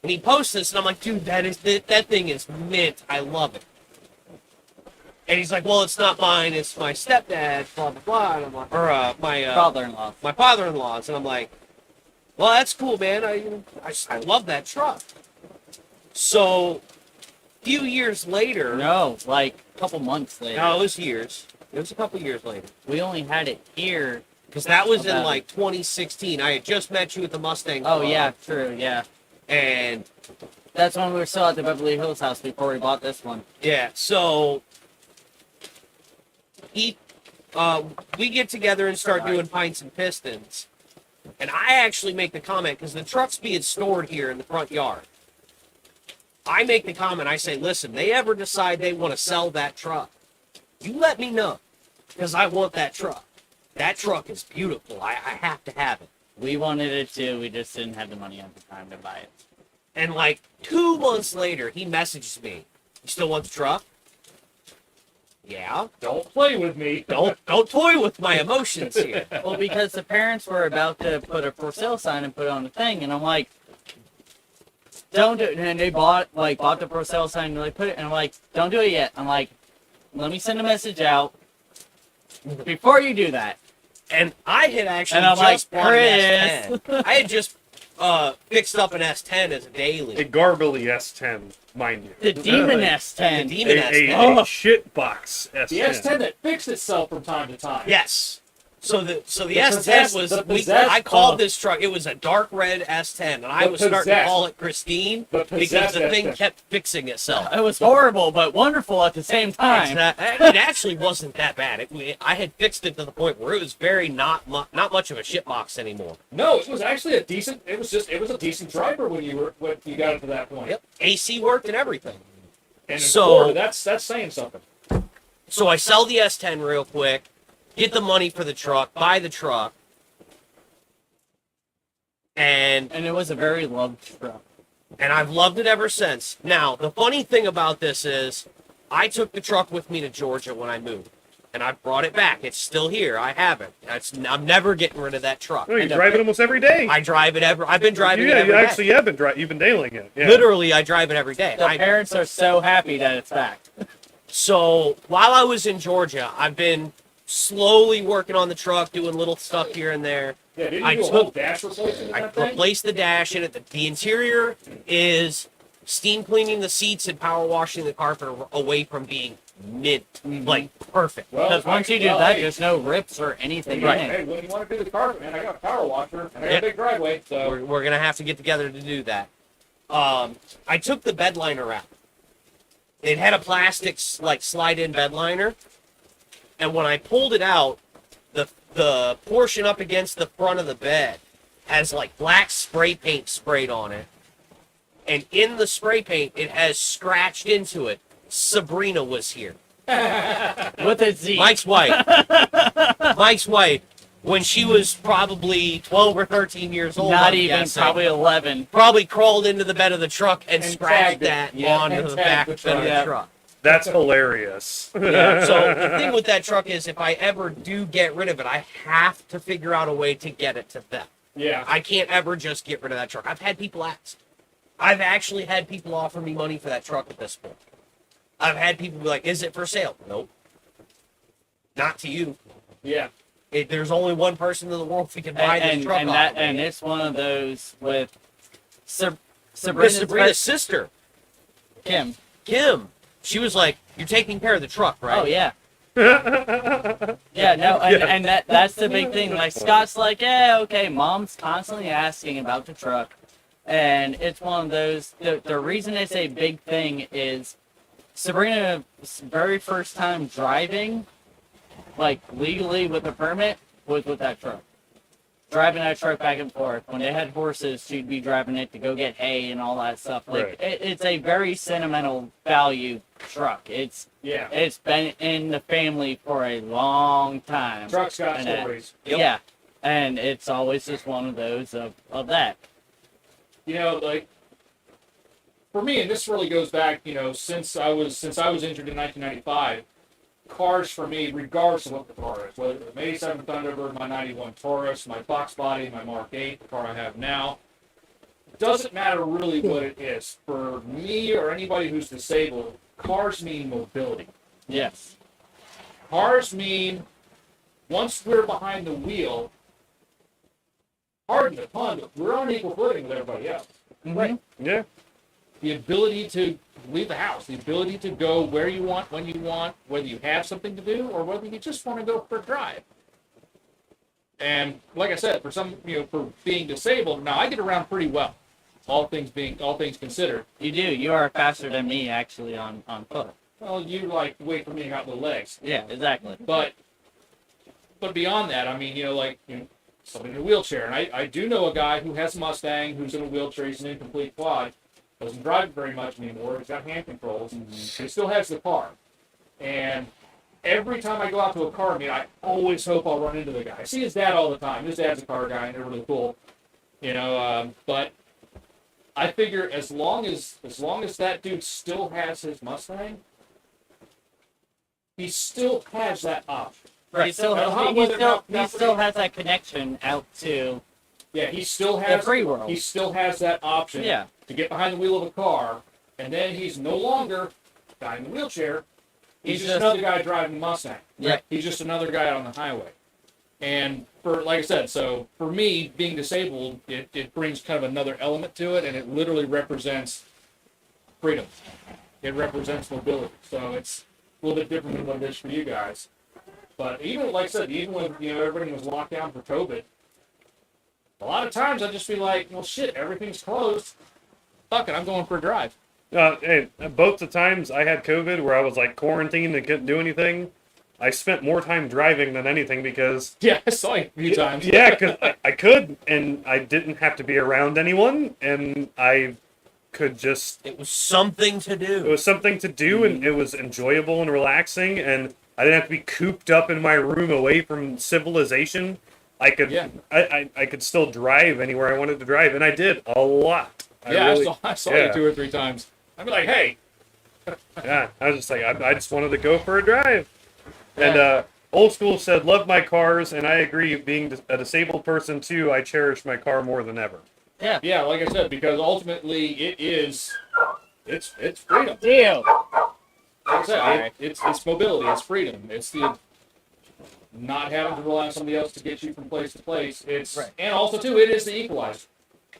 And he posts this, and I'm like, dude, that thing is mint. I love it. And he's like, well, it's not mine. It's my stepdad, blah, blah, blah. And I'm like, or my Father-in-law. my father-in-law's. And I'm like, well, that's cool, man. I love that truck. So, a few years later. No, like a couple months later. No, it was years. It was a couple years later. We only had it here. Because that was in About like 2016. I had just met you at the Mustang Oh Club, yeah, true, yeah. And That's when we were still at the Beverly Hills house before we bought this one. yeah, so we get together and start doing Pints and Pistons. And I actually make the comment, because the truck's being stored here in the front yard. I make the comment, I say, listen, they ever decide they want to sell that truck, you let me know, because I want that truck. That truck is beautiful. I have to have it. We wanted it too, we just didn't have the money at the time to buy it. And like 2 months later, he messages me, you still want the truck? Yeah. Don't play with me. Don't toy with my emotions here. Well, because the parents were about to put a for sale sign and put it on the thing, and I'm like, don't do it. And they bought the for sale sign and they put it, and I'm like, don't do it yet. I'm like, let me send a message out before you do that. And I had actually And I'm just like, bought Chris. an S10. I had just fixed up an S10 as a A daily. garbly S10, mind you. The Demon The S10. Demon A S10. Oh. shit box S10. The S10 that fixed itself from time to time. Yes. So the The S10 possessed- was the possessed I called of- this truck. It was a dark red S10, and I The was starting to possessed- call it Christine the because possessed the thing S10. kept fixing itself. It was horrible, but wonderful at the same time. It actually wasn't that bad. I had fixed it to the point where it was very not much of a shitbox anymore. No, it was actually a decent. It was a decent driver when you got it to that point. Yep. AC worked and everything. And in So- Florida, that's saying something. So I sell the S10 real quick, get the money for the truck, buy the truck, and And it was a very loved truck. I've loved it ever since. Now, the funny thing about this is I took the truck with me to Georgia when I moved, and I brought it back. It's still here. I have it. I'm never getting rid of that truck. No, you drive it almost every day. I drive it I've been driving it Yeah, every you day. actually have been you've been nailing it. Yeah. Literally, I drive it every day. The parents are so happy that it's back. So while I was in Georgia, I've been slowly working on the truck, doing little stuff here and there. Yeah, didn't I you do a took- whole dash replacement in I that thing? replaced the dash in it. The interior is steam cleaning the seats and power washing the carpet away from being mint, like perfect. Well, Because once you do well, that, hey, there's no rips or anything Right. in it. Hey, when you want to do the carpet, man, I got a power washer and I got Yep. a big driveway, so We're gonna have to get together to do that. I took the bed liner out. It had a plastic slide-in bed liner, and when I pulled it out, the portion up against the front of the bed has like black spray paint sprayed on it, and in the spray paint it has scratched into it. Sabrina was here. With a Z. Mike's wife. Mike's wife. when she was probably 12 or 13 years old. Not I'm even, guessing. probably 11. Probably crawled into the bed of the truck and And scratched tagged it. that Yeah, onto and the tagged back the of the truck. truck. That's hilarious. Yeah, so the thing with that truck is if I ever do get rid of it, I have to figure out a way to get it to them. Yeah. I can't ever just get rid of that truck. I've had people ask. I've actually had people offer me money for that truck at this point. I've had people be like, is it for sale? Nope. Not to you. Yeah. There's only one person in the world who can buy this truck off of me. And it's one of those with Sabrina's Sabrina's sister, Kim. Kim. She was like, you're taking care of the truck, right? Oh yeah. Yeah, no, and that's the big thing. Like Scott's like, yeah, okay, mom's constantly asking about the truck. And it's one of those the reason it's a big thing is Sabrina's very first time driving, like legally with a permit, was with that truck. Driving that truck back and forth. When they had horses, she'd be driving it to go get hay and all that stuff. Like Right. it's a very sentimental value truck. It's been in the family for a long time. Truck's got And stories. Yep. Yeah, and it's always just one of those of that. You know, like for me, and this really goes back, you know, since I was injured in 1995. Cars for me, regardless of what the car is, whether it's my 87 Thunderbird, my 91 Taurus, my Fox Body, my Mark 8, the car I have now, it doesn't matter really what it is. For me or anybody who's disabled, cars mean mobility. Yes. Cars mean once we're behind the wheel, pardon the pun, but we're on equal footing with everybody else. Right. Yeah. The ability to leave the house, the ability to go where you want, when you want, whether you have something to do or whether you just want to go for a drive. And like I said, for some, you know, for being disabled, now I get around pretty well, all things considered. You do. You are faster than me actually on foot. Well, you like wait for me to got the legs, Yeah, exactly. but beyond that, I mean, you know, like you know, somebody in a wheelchair, and I do know a guy who has a Mustang who's in a wheelchair, he's an incomplete quad. Doesn't drive it very much anymore. He's got hand controls. He still has the car. And every time I go out to a car meet, I always hope I'll run into the guy. I see his dad all the time. His dad's a car guy, and they're really cool. You know, but I figure as long as that dude still has his Mustang, he still has that option. Right. He still has that connection out to Yeah, he still the has free world. he still has that option. Yeah. To get behind the wheel of a car, and then he's no longer a guy in the wheelchair. He's just another guy driving a Mustang. Yeah. He's just another guy on the highway. And for like I said, so for me, being disabled, it brings kind of another element to it, and it literally represents freedom. It represents mobility. So it's a little bit different than what it is for you guys. But even like I said, even when everything was locked down for COVID, a lot of times I'd just be like, well, shit, everything's closed. Fuck it, I'm going for a drive. Hey, both the times I had COVID where I was like quarantined and couldn't do anything, I spent more time driving than anything because... Yeah, I saw you a few times. Yeah, because I could, and I didn't have to be around anyone, and I could just... It was something to do. It was something to do, and it was enjoyable and relaxing, and I didn't have to be cooped up in my room away from civilization. I could, I could still drive anywhere I wanted to drive, and I did a lot. I saw you 2 or 3 times. I'd be like, hey. Yeah, I was just like, I just wanted to go for a drive. And Old School said, love my cars, and I agree, being a disabled person too, I cherish my car more than ever. Yeah. Yeah, like I said, because ultimately it's freedom. Deal. Like I said, it's mobility, it's freedom. It's the not having to rely on somebody else to get you from place to place. It's Right. And also too, it is the equalizer.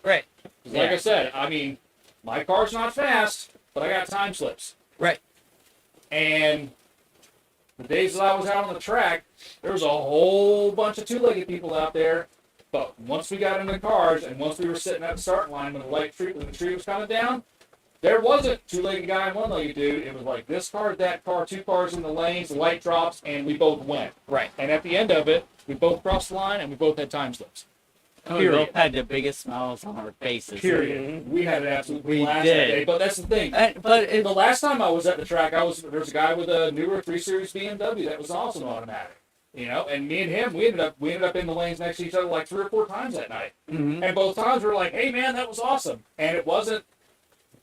Right. Like I said, I mean, my car's not fast, but I got time slips. Right. And the days that I was out on the track, there was a whole bunch of two-legged people out there. But once we got into the cars and once we were sitting at the starting line when the tree was kind of down, there wasn't two-legged guy and one-legged dude. It was like this car, that car, 2 cars in the lanes, the light drops, and we both went. Right. And at the end of it, we both crossed the line and we both had time slips. And we both had the biggest smiles on our faces. Period. We had an absolute We blast did. that day. But that's the thing. But it, The last time I was at the track, there was a guy with a newer 3 Series BMW that was also automatic. You know, and me and him, we ended up in the lanes next to each other like 3 or 4 times that night. Mhm. And both times we were like, "Hey man, that was awesome." And it wasn't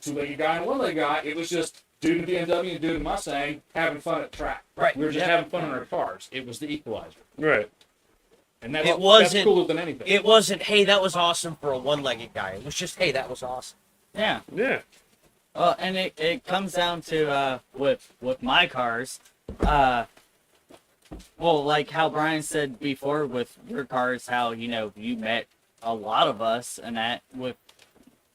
two-legged guy and one-legged guy. It was just dude in BMW and dude in Mustang having fun at the track. Right. We were just having fun in our cars. It was the equalizer. Right. And that's, It wasn't- that's cooler than anything. It wasn't, hey, that was awesome for a one-legged guy. It was just, hey, that was awesome. Yeah. Yeah. And it comes down to with my cars, well, like how Brian said before with your cars, how you met a lot of us, and that with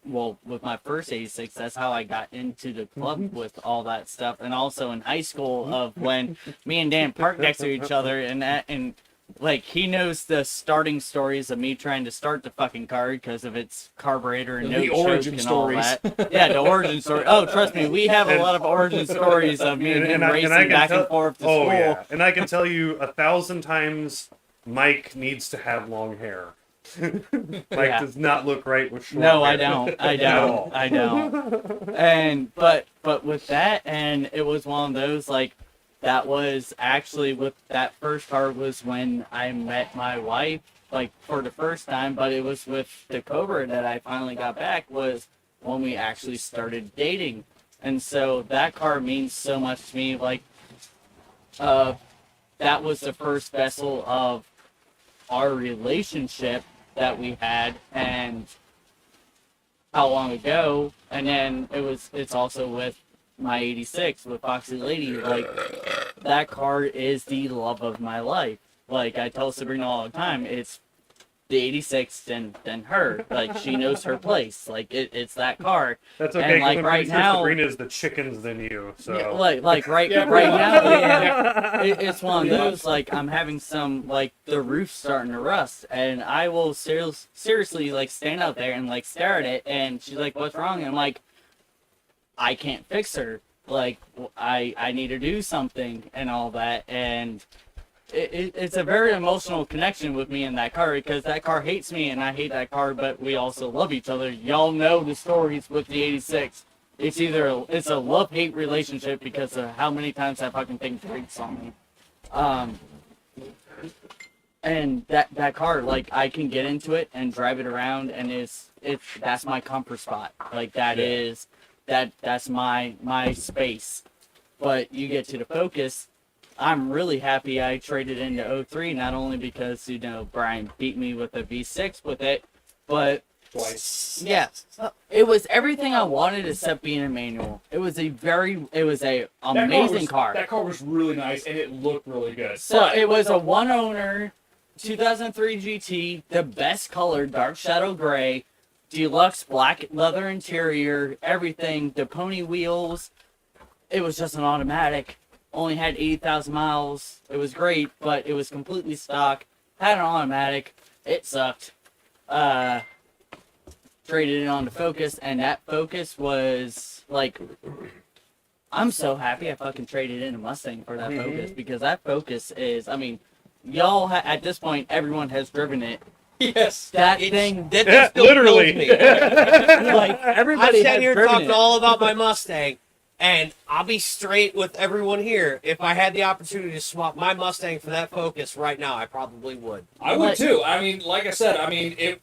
my first 86, that's how I got into the club with all that stuff, and also in high school of when me and Dan parked next to each other, and like he knows the starting stories of me trying to start the fucking car because of its carburetor and The no choke origin and all stories. that. Yeah, the origin story. Oh, trust me, we have a lot of origin stories of me and him racing back and forth to school. Yeah. And I can tell you 1,000 times, Mike needs to have long hair. Mike Yeah. does not look right with short No, hair. I don't. I At all. don't. I don't. And but with that, and it was one of those like that was actually with that first car was when I met my wife like for the first time, but it was with the Cobra that I finally got back was when we actually started dating. And so that car means so much to me. Like that was the first vessel of our relationship that we had, and how long ago, and then it's also with my 86 with Foxy Lady. Like that car is the love of my life. Like I tell Sabrina all the time, it's the 86 than her. Like she knows her place. Like it's that car. That's And, okay, like, because I'm right pretty sure now- Sabrina's the chickens than you, so... Yeah, like right Yeah, right pretty now, much. yeah, it's one of those like I'm having some like the roof's starting to rust, and I will seriously like stand out there and like stare at it, and she's like, "What's wrong?" And I'm like, "I can't fix her. Like I need to do something and all that." And it's a very emotional connection with me in that car because that car hates me and I hate that car, but we also love each other. Y'all know the stories with the 86. It's either it's a love-hate relationship because of how many times that fucking thing breaks on me. And that car, like I can get into it and drive it around, and it's that's my comfort spot. Like that's my space. But you get to the Focus, I'm really happy I traded into 03, not only because Brian beat me with a V6 with it, but Twice. yeah, it was everything I wanted except being a manual. It was a amazing car. That car was really nice and it looked really good. So it was a one owner 2003 GT, the best color, dark shadow gray, deluxe black leather interior, everything, the pony wheels. It was just an automatic. Only had 80,000 miles. It was great, but it was completely stock. Had an automatic. It sucked. Traded it on to Focus, and that Focus was like, I'm so happy I fucking traded in a Mustang for that Focus, because that Focus is, I mean, y'all at this point, everyone has driven it. Yes. That thing, That still Literally. kills me. like I everybody sat has here and driven talked it. all about my Mustang, and I'll be straight with everyone here. If I had the opportunity to swap my Mustang for that Focus right now, I probably would. I would too. I mean, like I said, it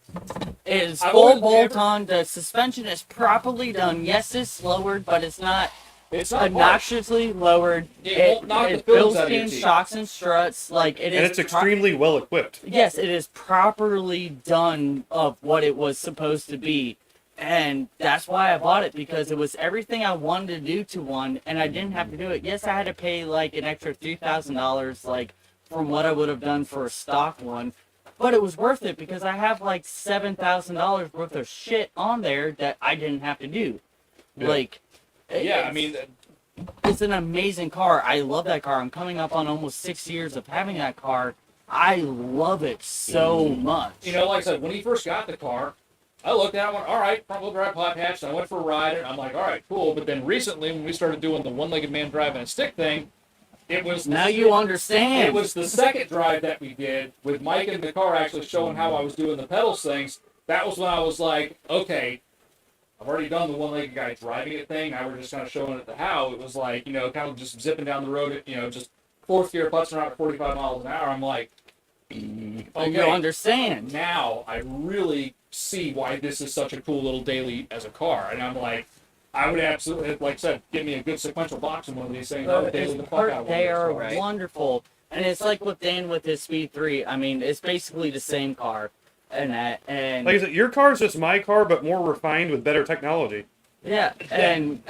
It is I've full always bolt on. The suspension is properly done. Yes, it's lowered, but it's not it's not harsh. obnoxiously lowered. It won't knock the It fillings out of your built-in teeth. shocks and struts. Like it is. And it's extremely well equipped. Yes, it is properly done of what it was supposed to be. And that's why I bought it, because it was everything I wanted to do to one, and I didn't have to do it. Yes, I had to pay like an extra $3,000, like from what I would have done for a stock one, but it was worth it because I have like $7,000 worth of shit on there that I didn't have to do. Yeah. Like, Yeah, I it's- mean, it's an amazing car. I love that car. I'm coming up on almost 6 years of having that car. I love it so much. like I said, when he first got the car, I looked at it and went, all right, front wheel drive hot hatch. And I went for a ride, and I'm like, all right, cool. But then recently, when we started doing the one-legged man driving a stick thing, it was Now you understand. It was the second drive that we did with Mike in the car actually showing how I was doing the pedals things. That was when I was like, okay, I've already done the one-legged guy driving it thing. Now we're just kind of showing it the how. It was like, kind of just zipping down the road, just fourth gear putzing around at 45 miles an hour. I'm like, You okay, understand. now I really see why this is such a cool little daily as a car. And I'm like, I would absolutely, like I said, give me a good sequential box in one of these things. I would daily the fuck out of one of They these are cars. wonderful. And it's like with Dan with his Speed 3. I mean, it's basically the same car. And Like I said, your car is just my car, but more refined with better technology. yeah, and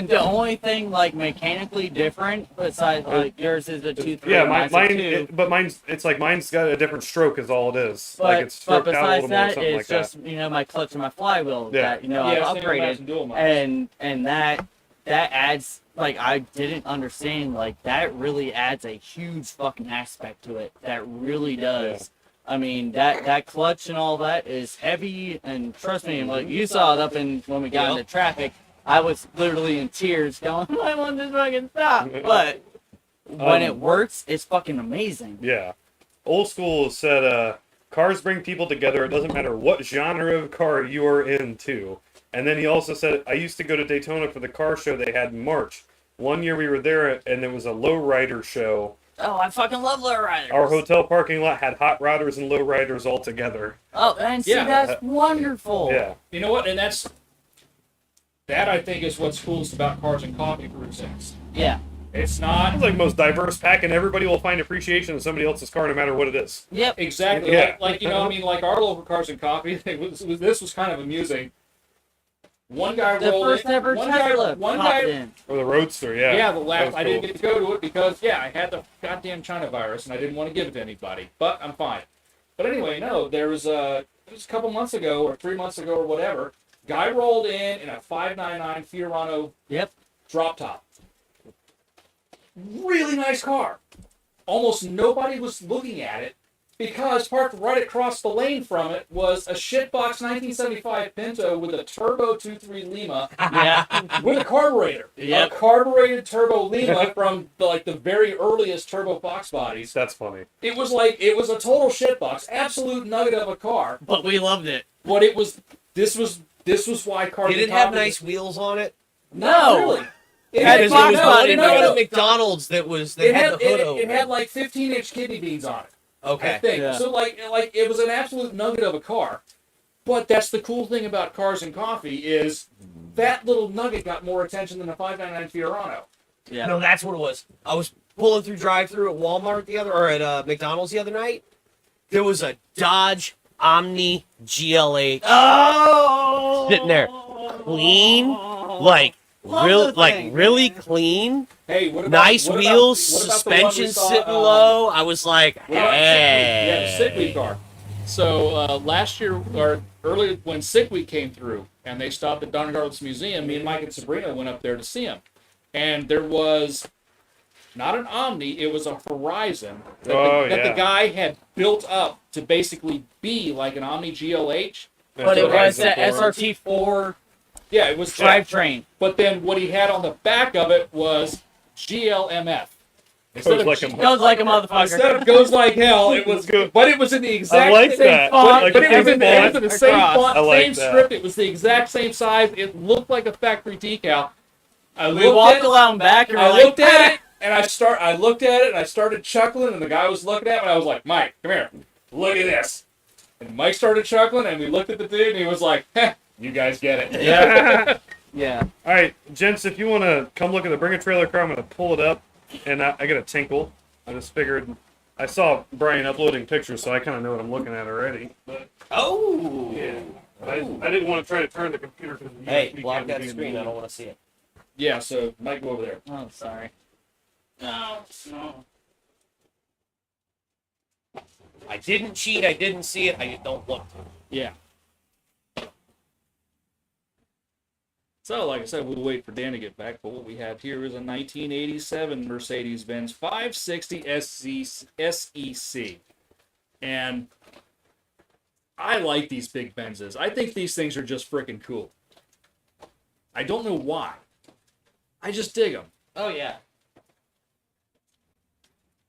the only thing like mechanically different besides like yours is a 2.3. Yeah, mine's a mine. 2. But mine's got a different stroke, is all it is. But, like it's but stroked out a besides little more, that, something it's like just my clutch and my flywheel Yeah. that Yeah, I've single max upgraded, and dual max. and that adds, like, I didn't understand, like, that really adds a huge fucking aspect to it. That really does. I mean, that clutch and all that is heavy, and trust me, like, you saw it up in when we got into traffic. I was literally in tears going, I want this fucking stop. But when it works, it's fucking amazing. Yeah. Old school said, cars bring people together. It doesn't matter what genre of car you are into. And then he also said, I used to go to Daytona for the car show they had in March. One year we were there, and there was a lowrider show. Oh, I fucking love lowriders. Our hotel parking lot had hot rodders and lowriders all together. Oh, and see, Yeah. that's wonderful. Yeah. You know what? And that I think is what's coolest about Cars and Coffee Group 6. Yeah. It's not It's like the most diverse pack, and everybody will find appreciation in somebody else's car no matter what it is. Yep. exactly Yeah. like I mean, like our local Cars and Coffee. This was kind of amusing. One guy The rolled first in. ever One Tesla guy. One popped guy. in. Or the Roadster, yeah. Yeah, the That last was I didn't cool. get to go to it because I had the goddamn China virus and I didn't want to give it to anybody. But I'm fine. But anyway, no, it was a couple months ago or 3 months ago or whatever. Guy rolled in a 599 Fiorano Yep. drop top. Really nice car. Almost nobody was looking at it because parked right across the lane from it was a shitbox 1975 Pinto with a turbo 2.3 Lima Yeah. with a carburetor. Yep. A carbureted turbo Lima from the very earliest turbo Fox bodies. That's funny. It was a total shitbox, absolute nugget of a car. But we loved it. But this was why cars. Did it have nice wheels on it? Not really. It had had, Fox no, body, no, There no, was no, a McDonald's that It had the hood over. it had like 15-inch kidney beans on it. I Okay. think. Yeah. So like it was an absolute nugget of a car. But that's the cool thing about Cars and Coffee is that little nugget got more attention than a 599 Fiorano. Yeah. No, that's what it was. I was pulling through drive-through at Walmart at McDonald's the other night. There was a Dodge Omni GLH Oh. sitting there, clean, like Love the thing, really man. clean. Hey, what about Nice what wheels, about, what about the one we suspension saw, sitting low. I was like, What about hey. the Sick Week car. So last year, or earlier when Sick Week came through, and they stopped at Don Carlos Museum, me and Mike and Sabrina went up there to see him. And there was not an Omni, it was a Horizon that the guy had built up to basically be like an Omni GLH. But it was Horizon the Ford. SRT4 Yeah, it was drivetrain. But then what he had on the back of it was GLMF. Goes like a Goes like a motherfucker. Instead of goes like hell, it was Good. but it was in the exact I like same that. font, Like But the it was in font. the same across. font, I like same that. script. It was the exact same size. It looked like a factory decal. I We walked along back and we're I like, looked at it and I looked at it and I started chuckling and the guy was looking at me and I was like, Mike, come here, look at this. And Mike started chuckling and we looked at the dude and he was like, heh, you guys get it. Yeah. Yeah. All right, gents, if you want to come look at the Bring a Trailer car, I'm going to pull it up, and I got a tinkle. I just figured, I saw Brian uploading pictures, so I kind of know what I'm looking at already. But Oh. yeah, I didn't want to try to turn the computer. 'cause the Hey, USB block cable that being screen. I moved. don't want to see it. Yeah, so Mike, go over there. Oh, sorry. No. I didn't cheat. I didn't see it. I just don't want to. Yeah. So, like I said, we'll wait for Dan to get back, but what we have here is a 1987 Mercedes-Benz 560 SEC. And I like these big Benzes. I think these things are just freaking cool. I don't know why. I just dig them. Oh, yeah.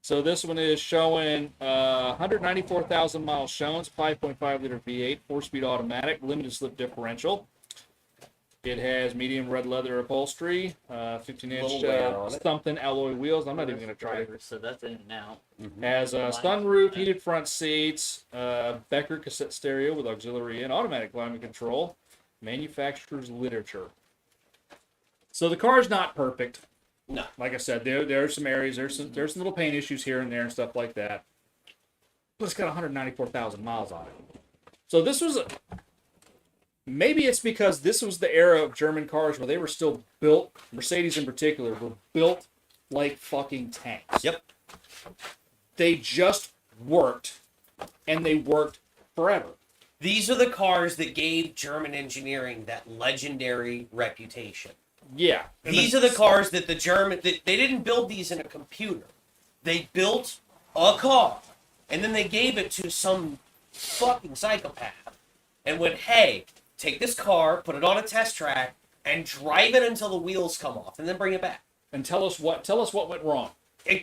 So this one is showing 194,000 miles shown. It's 5.5 liter V8, 4-speed automatic, limited slip differential. It has medium red leather upholstery, 15-inch Little wear on it. something alloy wheels. I'm not even going to try it. So that's in and out. Has a sunroof, heated front seats, Becker cassette stereo with auxiliary and automatic climate control, manufacturer's literature. So the car's not perfect. No. Like I said, there are some areas, there's some little paint issues here and there and stuff like that. But it's got 194,000 miles on it. So this was maybe it's because this was the era of German cars where they were still built, Mercedes in particular, were built like fucking tanks. Yep. They just worked, and they worked forever. These are the cars that gave German engineering that legendary reputation. Yeah. These are the cars that they didn't build these in a computer. They built a car, and then they gave it to some fucking psychopath, and went, hey, take this car, put it on a test track, and drive it until the wheels come off, and then bring it back. And tell us what went wrong.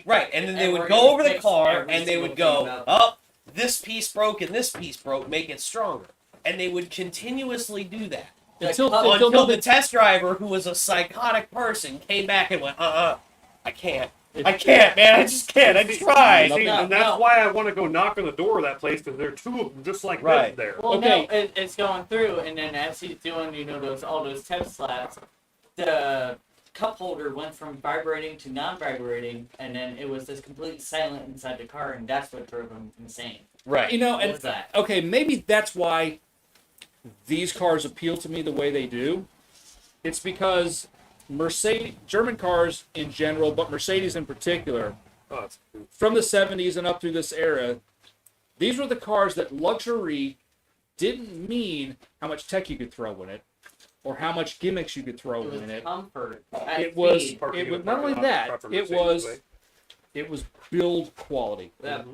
Right, and then they And would we're go gonna over the fix car, every and they single would thing go, about oh, this piece broke and this piece broke, make it stronger. And they would continuously do that. Until Until the test driver, who was a psychotic person, came back and went, I can't. I can't, man. I just can't. I tried. See, No, and that's no. why I want to go knock on the door of that place, because there are two of them just like Right. this there. Well, Okay. no, it's going through, and then as he's doing, all those test slabs, the cup holder went from vibrating to non-vibrating, and then it was just completely silent inside the car, and that's what drove him insane. Right. What was that? Okay, maybe that's why these cars appeal to me the way they do. It's because German cars in general, but Mercedes in particular, Oh, it's from the 70s and up through this era, these were the cars that luxury didn't mean how much tech you could throw in it, or how much gimmicks you could throw It was in it. comfort. It was speed. parking in a not only parking lot, that, proper it Mercedes was way. it was build quality. Yeah.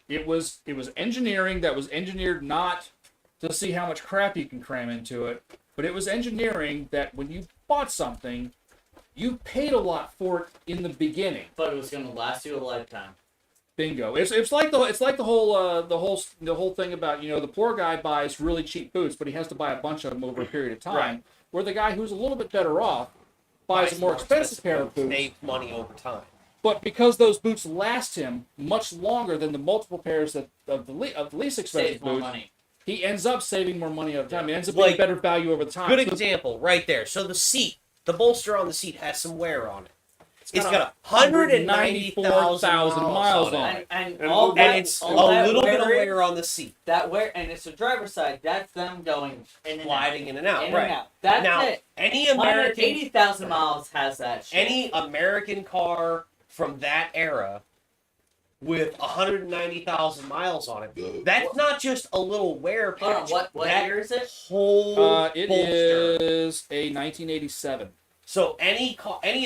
It was engineering that was engineered not to see how much crap you can cram into it, but it was engineering that when you bought something, you paid a lot for it in the beginning. But it was going to last you a lifetime. Bingo. It's like the whole thing about, the poor guy buys really cheap boots, but he has to buy a bunch of them over a period of time. Right. Where the guy who's a little bit better off buys a more expensive pair of boots. Save money over time. But because those boots last him much longer than the multiple pairs of the least expensive Saves more boots, money. he ends up saving more money over time. It ends up being Like, better value over time. Good So example right there. So the seat, the bolster on the seat has some wear on it. It's got got 194,000 miles on it. And And all we'll- that, And it's a all that little bit of wear- wear on the seat, That wear, and it's the driver's side. That's them going in and gliding in and out. out. Right. And out. That's Now, it. any American 180,000 miles has that shit. any American car from that era with 190,000 miles on it, that's not just a little wear Hold on, patch. what that year is it? whole it bolster. is a 1987. So any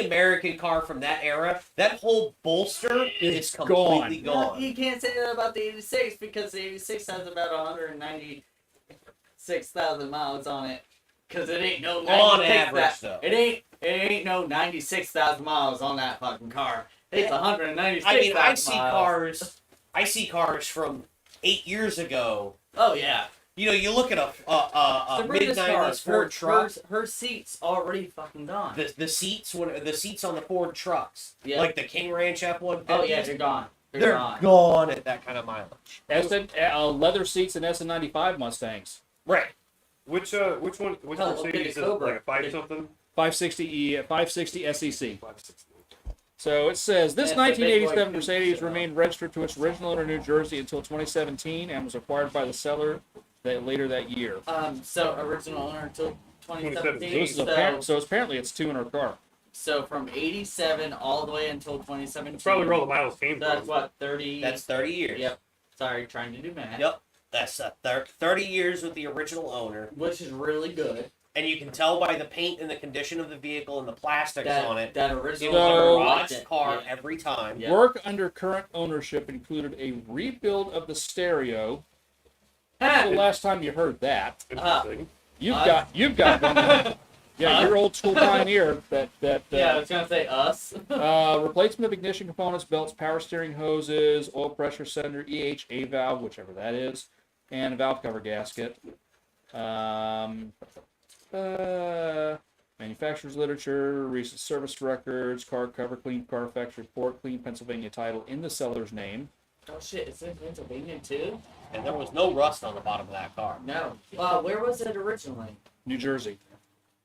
American car from that era, that whole bolster is completely No, gone. you can't say that about the 86 because the 86 has about 196,000 miles on it. Because it ain't no 96 On average, though. It ain't no 96,000 miles on that fucking car. It's 196,000 I mean, miles. I see cars from 8 years ago. Oh yeah. You look at a Sabrina's mid car, '90s Ford truck. her seat's already fucking gone. The seats on the Ford trucks, Yeah. like the King Ranch F-150. Oh yeah, they're gone. they're gone. gone at that kind of mileage. Leather seats and SN95 Mustangs. Right. Which one? Which Hell, look at Mercedes is the it? Cobra. Like a 5 something? 560 SEC. 560. So it says this That's a big 1987 white Mercedes piece, so. remained registered to its original owner in New Jersey until 2017 and was acquired by the seller later that year. So original owner until 2017. So apparently it's two in her car. So from 87 all the way until 2017. That's probably where all the miles came That's from. what 30. That's 30 years. Yep. Sorry, trying to do math. Yep. That's 30 years with the original owner, Which is really good. and you can tell by the paint and the condition of the vehicle and the plastics on it. That It original was So- a owner liked Ross it. car Yeah. every time. Yeah. Work under current ownership included a rebuild of the stereo. Ah, The last time you heard that, Interesting. you've got one. Yeah, you're old school pioneer. That yeah, I was gonna say us. replacement of ignition components, belts, power steering hoses, oil pressure sender, EHA valve, whichever that is, and a valve cover gasket. Manufacturer's literature, recent service records, car cover, clean Carfax report, clean Pennsylvania title in the seller's name. Oh shit, it's in Pennsylvania too? And there was no rust on the bottom of that car. No. Where was it originally? New Jersey.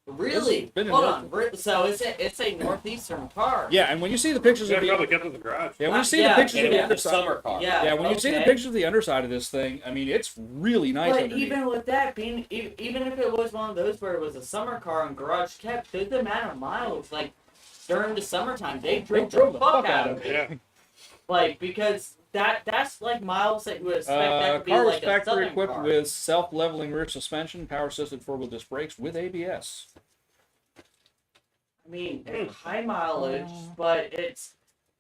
Really? It's been in Hold on. So it's a northeastern car. Yeah, and when you see the pictures Yeah, of probably the kept it in the garage. when you see the Yeah, pictures And of it the was a underside, summer car. Yeah. when you see the okay. pictures of the underside of this thing, I mean, it's really nice. But underneath. even with that being, even if it was one of those where it was a summer car and garage kept, the amount of miles, like during the summertime, they drove the fuck out of it. Yeah. Like because that's like miles that you would expect that to be car was like a factory southern equipped car. with self-leveling rear suspension, power-assisted four-wheel disc brakes with ABS. I mean, it's high mileage, but it's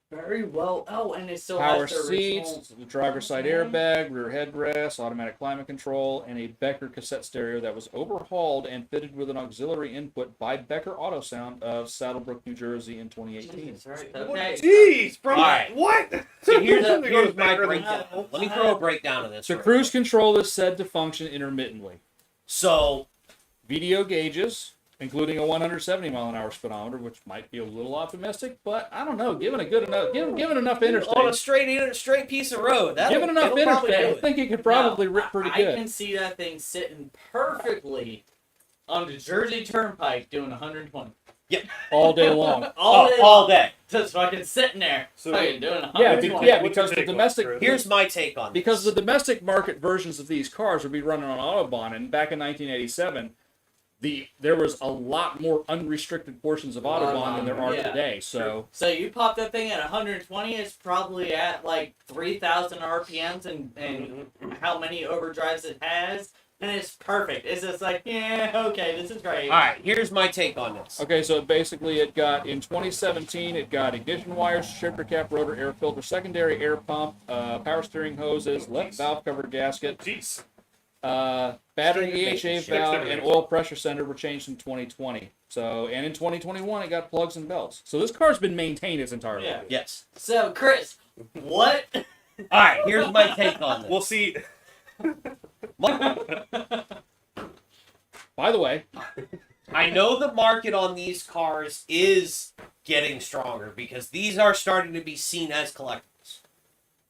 very well. Oh, and it still Power has the original. seats, the driver's side airbag, rear headrest, automatic climate control, and a Becker cassette stereo that was overhauled and fitted with an auxiliary input by Becker Auto Sound of Saddlebrook, New Jersey in 2018. Jesus, right, okay. Jeez, from Alright. what? So here's Something goes my better than breakdown. that. Let me throw a breakdown of this. So real cruise quick. control is said to function intermittently. So VDO gauges, including a 170 mile an hour speedometer, which might be a little optimistic, but I don't know. Given enough interstate, on a straight piece of road, given enough it'll probably interstate, I do it. think it could probably No, rip pretty I good. can see that thing sitting perfectly on the Jersey Turnpike doing 120 all day long. all day. all long. day. Just fucking sitting there. So- Fucking doing Yeah, 120. yeah, What's your because the take on it, domestic Chris? Here's my take on this. because the domestic market versions of these cars would be running on Autobahn, and back in 1987, there was a lot more unrestricted portions of Autobahn than there are Yeah. today. So So you pop that thing at 120, it's probably at like 3,000 RPMs and how many overdrives it has, and it's perfect. It's just like, yeah, okay, this is great. All right, here's my take on this. okay, so basically it got in 2017, it got ignition wires, shifter cap, rotor, air filter, secondary air pump, power steering hoses, left valve cover gasket. Jeez. Battery EHA Shit. valve and oil pressure sender were changed in 2020. So, and in 2021, it got plugs and belts. So this car's been maintained its entire Yeah. life. Yes. So, Chris, what? All right, here's my take on this. We'll see. By the way, I know the market on these cars is getting stronger because these are starting to be seen as collectibles.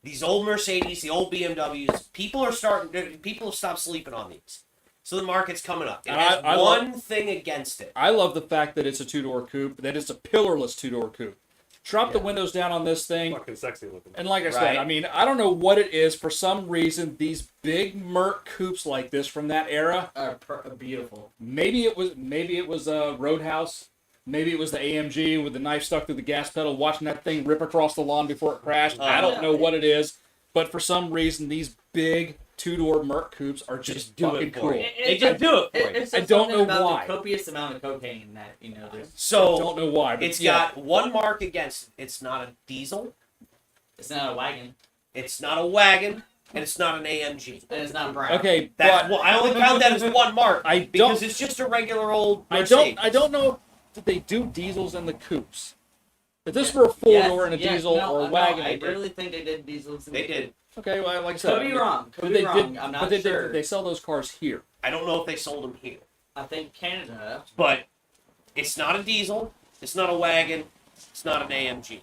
These old Mercedes, the old BMWs, people have stopped sleeping on these. So the market's coming up. It has I one thing against it. I love the fact that it's a two-door coupe, that it's a pillarless two-door coupe. Drop the windows down on this thing, Fucking sexy looking. and like I said, Right. I mean, I don't know what it is. For some reason, these big Merc coupes like this from that era, Beautiful. maybe it was a Roadhouse. Maybe it was the AMG with the knife stuck through the gas pedal, watching that thing rip across the lawn before it crashed. I don't know what it is, but for some reason, these big two-door Merc coupes are just do it fucking for cool. you. They just do it for you. It's I just don't something know about why. the copious amount of cocaine that there's. I So don't know why, but it's yeah. got one mark against it. It's not a diesel, It's not a wagon, it's not a wagon, and it's not an AMG. and it's not brown. Okay, That's but I only count that as one mark I because don't. it's just a regular old I Mercedes. don't know if they do diesels in the coupes. If this were a four-door and a diesel or a wagon, I they did. really think they did diesels. They did. Okay, well, like I said, Could be wrong. Could but be they wrong. did. I'm But not they sure. did. They sell those cars here. I don't know if they sold them here, I think Canada. but it's not a diesel. It's not a wagon. It's not an AMG.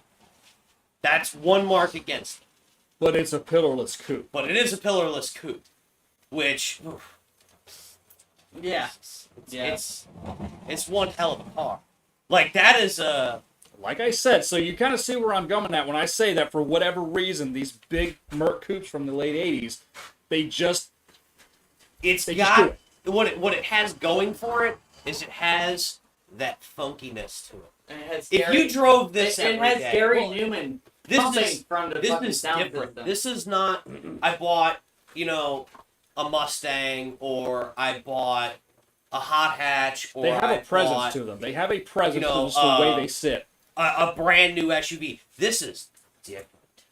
That's one mark against it. But it's a pillarless coupe. But it is a pillarless coupe, which Yeah. Yeah. it's one hell of a car. Like that is a Like I said, so you kind of see where I'm going at when I say that. For whatever reason, these big Merc coupes from the late '80s, they just it's They just do got what it has going for it is it has that funkiness to it. And it has If Gary, you drove this it every has day, Gary well, Newman this pumping is from the this fucking is sound different. system. This is not. I bought a Mustang or I bought a hot hatch or they have I a presence bought to them. They have a presence you know, to just the way they sit. a brand new SUV. This is different.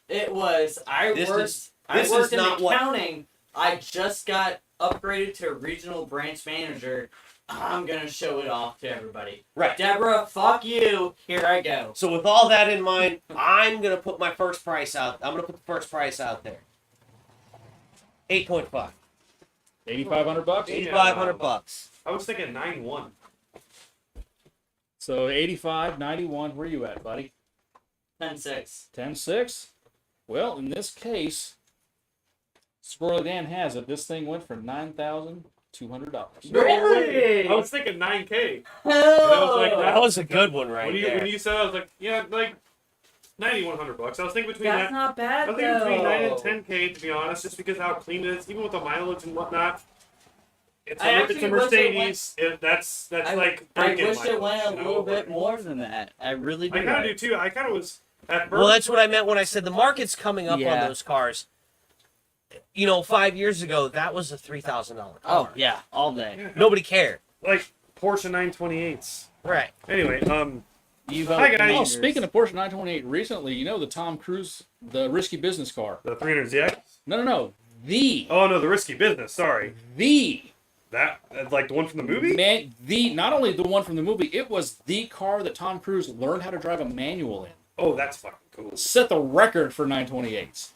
It was. I This worked. is- I this worked is in not what- accounting. I just got upgraded to a regional branch manager. I'm gonna show it off to everybody. Right. Deborah, fuck you. Here I go. So with all that in mind, I'm gonna put my first price out. I'm gonna put the first price out there. 8.5. $8,500. Yeah. $8,500. I was thinking 91. So 85, 91. Where you at, buddy? 10-6. 10-6. Well, in this case, Squirrely Dan has it. This thing went for $9,200. Really? I was thinking 9K. Oh. That was a good one right When there. you said, I was like, yeah, like $9,100. I was thinking between That's that. not I bad was thinking between 9 and though. 10K, to be honest, just because of how clean it is, even with the mileage and whatnot. It's I a actually wish it Mercedes. That's like I break-in wish it went a mileage, you little know? bit more than that. I really do. I kind of do too. I kind of was at first. Well, that's what I meant when I said the market's coming up Yeah. on those cars. 5 years ago, that was a $3,000 car. Oh yeah, all day. Yeah. Nobody cared. Like Porsche 928s. Right. Anyway, You Hi, guys. Oh, Commanders. speaking of Porsche 928, recently, the Tom Cruise, the risky business car. the 300ZX. No. Oh no, the risky business. Sorry, The that's like the one from the movie. man, not only the one from the movie, it was the car that Tom Cruise learned how to drive a manual in. Oh, that's fucking cool. Set the record for 928s.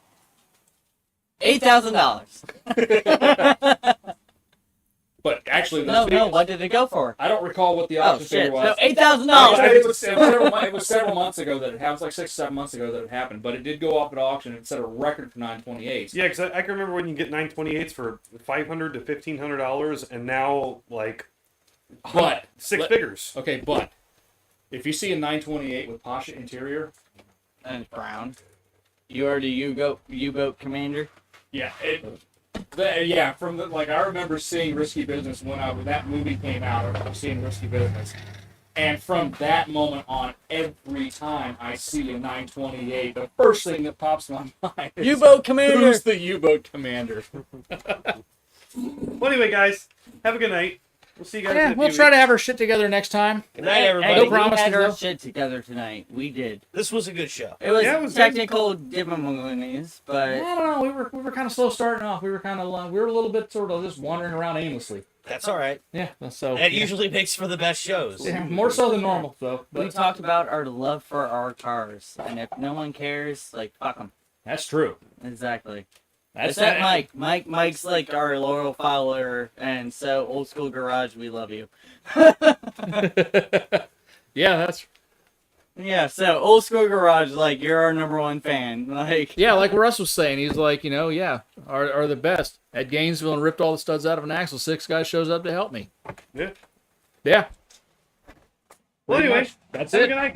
$8,000. But actually, No. What did it go for? I don't recall what the Oh auction figure shit! was. So $8,000. It was several months ago that it happened. It was like 6-7 months ago that it happened. But it did go up at auction and set a record for 928s. Yeah, because I can remember when you get 928s for $500 to $1,500, and now like But six figures. okay, but if you see a 928 with Pasha interior, And brown. You are the U-boat commander. yeah, from I remember seeing Risky Business when that movie came out. I remember seeing Risky Business, and from that moment on, every time I see a 928, the first thing that pops in my mind is U-boat commander. who's the U-boat commander? Well, anyway, guys, have a good night. We'll see you guys. in a We'll few try to weeks. have our shit together next time. Good night, everybody. No we promises, had our though. shit together tonight. We did. This was a good show. It was, Yeah, it was technical difficulties, I but don't know. We were kind of slow starting off. We were a little bit sort of just wandering around aimlessly. That's all right. Yeah. So That usually makes for the best shows. yeah, more so than normal. So we talked about our love for our cars. And if no one cares, like, fuck them. that's true. Exactly. That's Except Mike. Mike's like our loyal follower, and so Old School Garage, we love you. Yeah, that's Yeah, so Old School Garage, like, you're our number one fan. Like, yeah. Like Russ was saying, he's like, are the best at Gainesville and ripped all the studs out of an axle. 6 guys shows up to help me. Yeah. Yeah. Well, anyway, That's have a it. good night.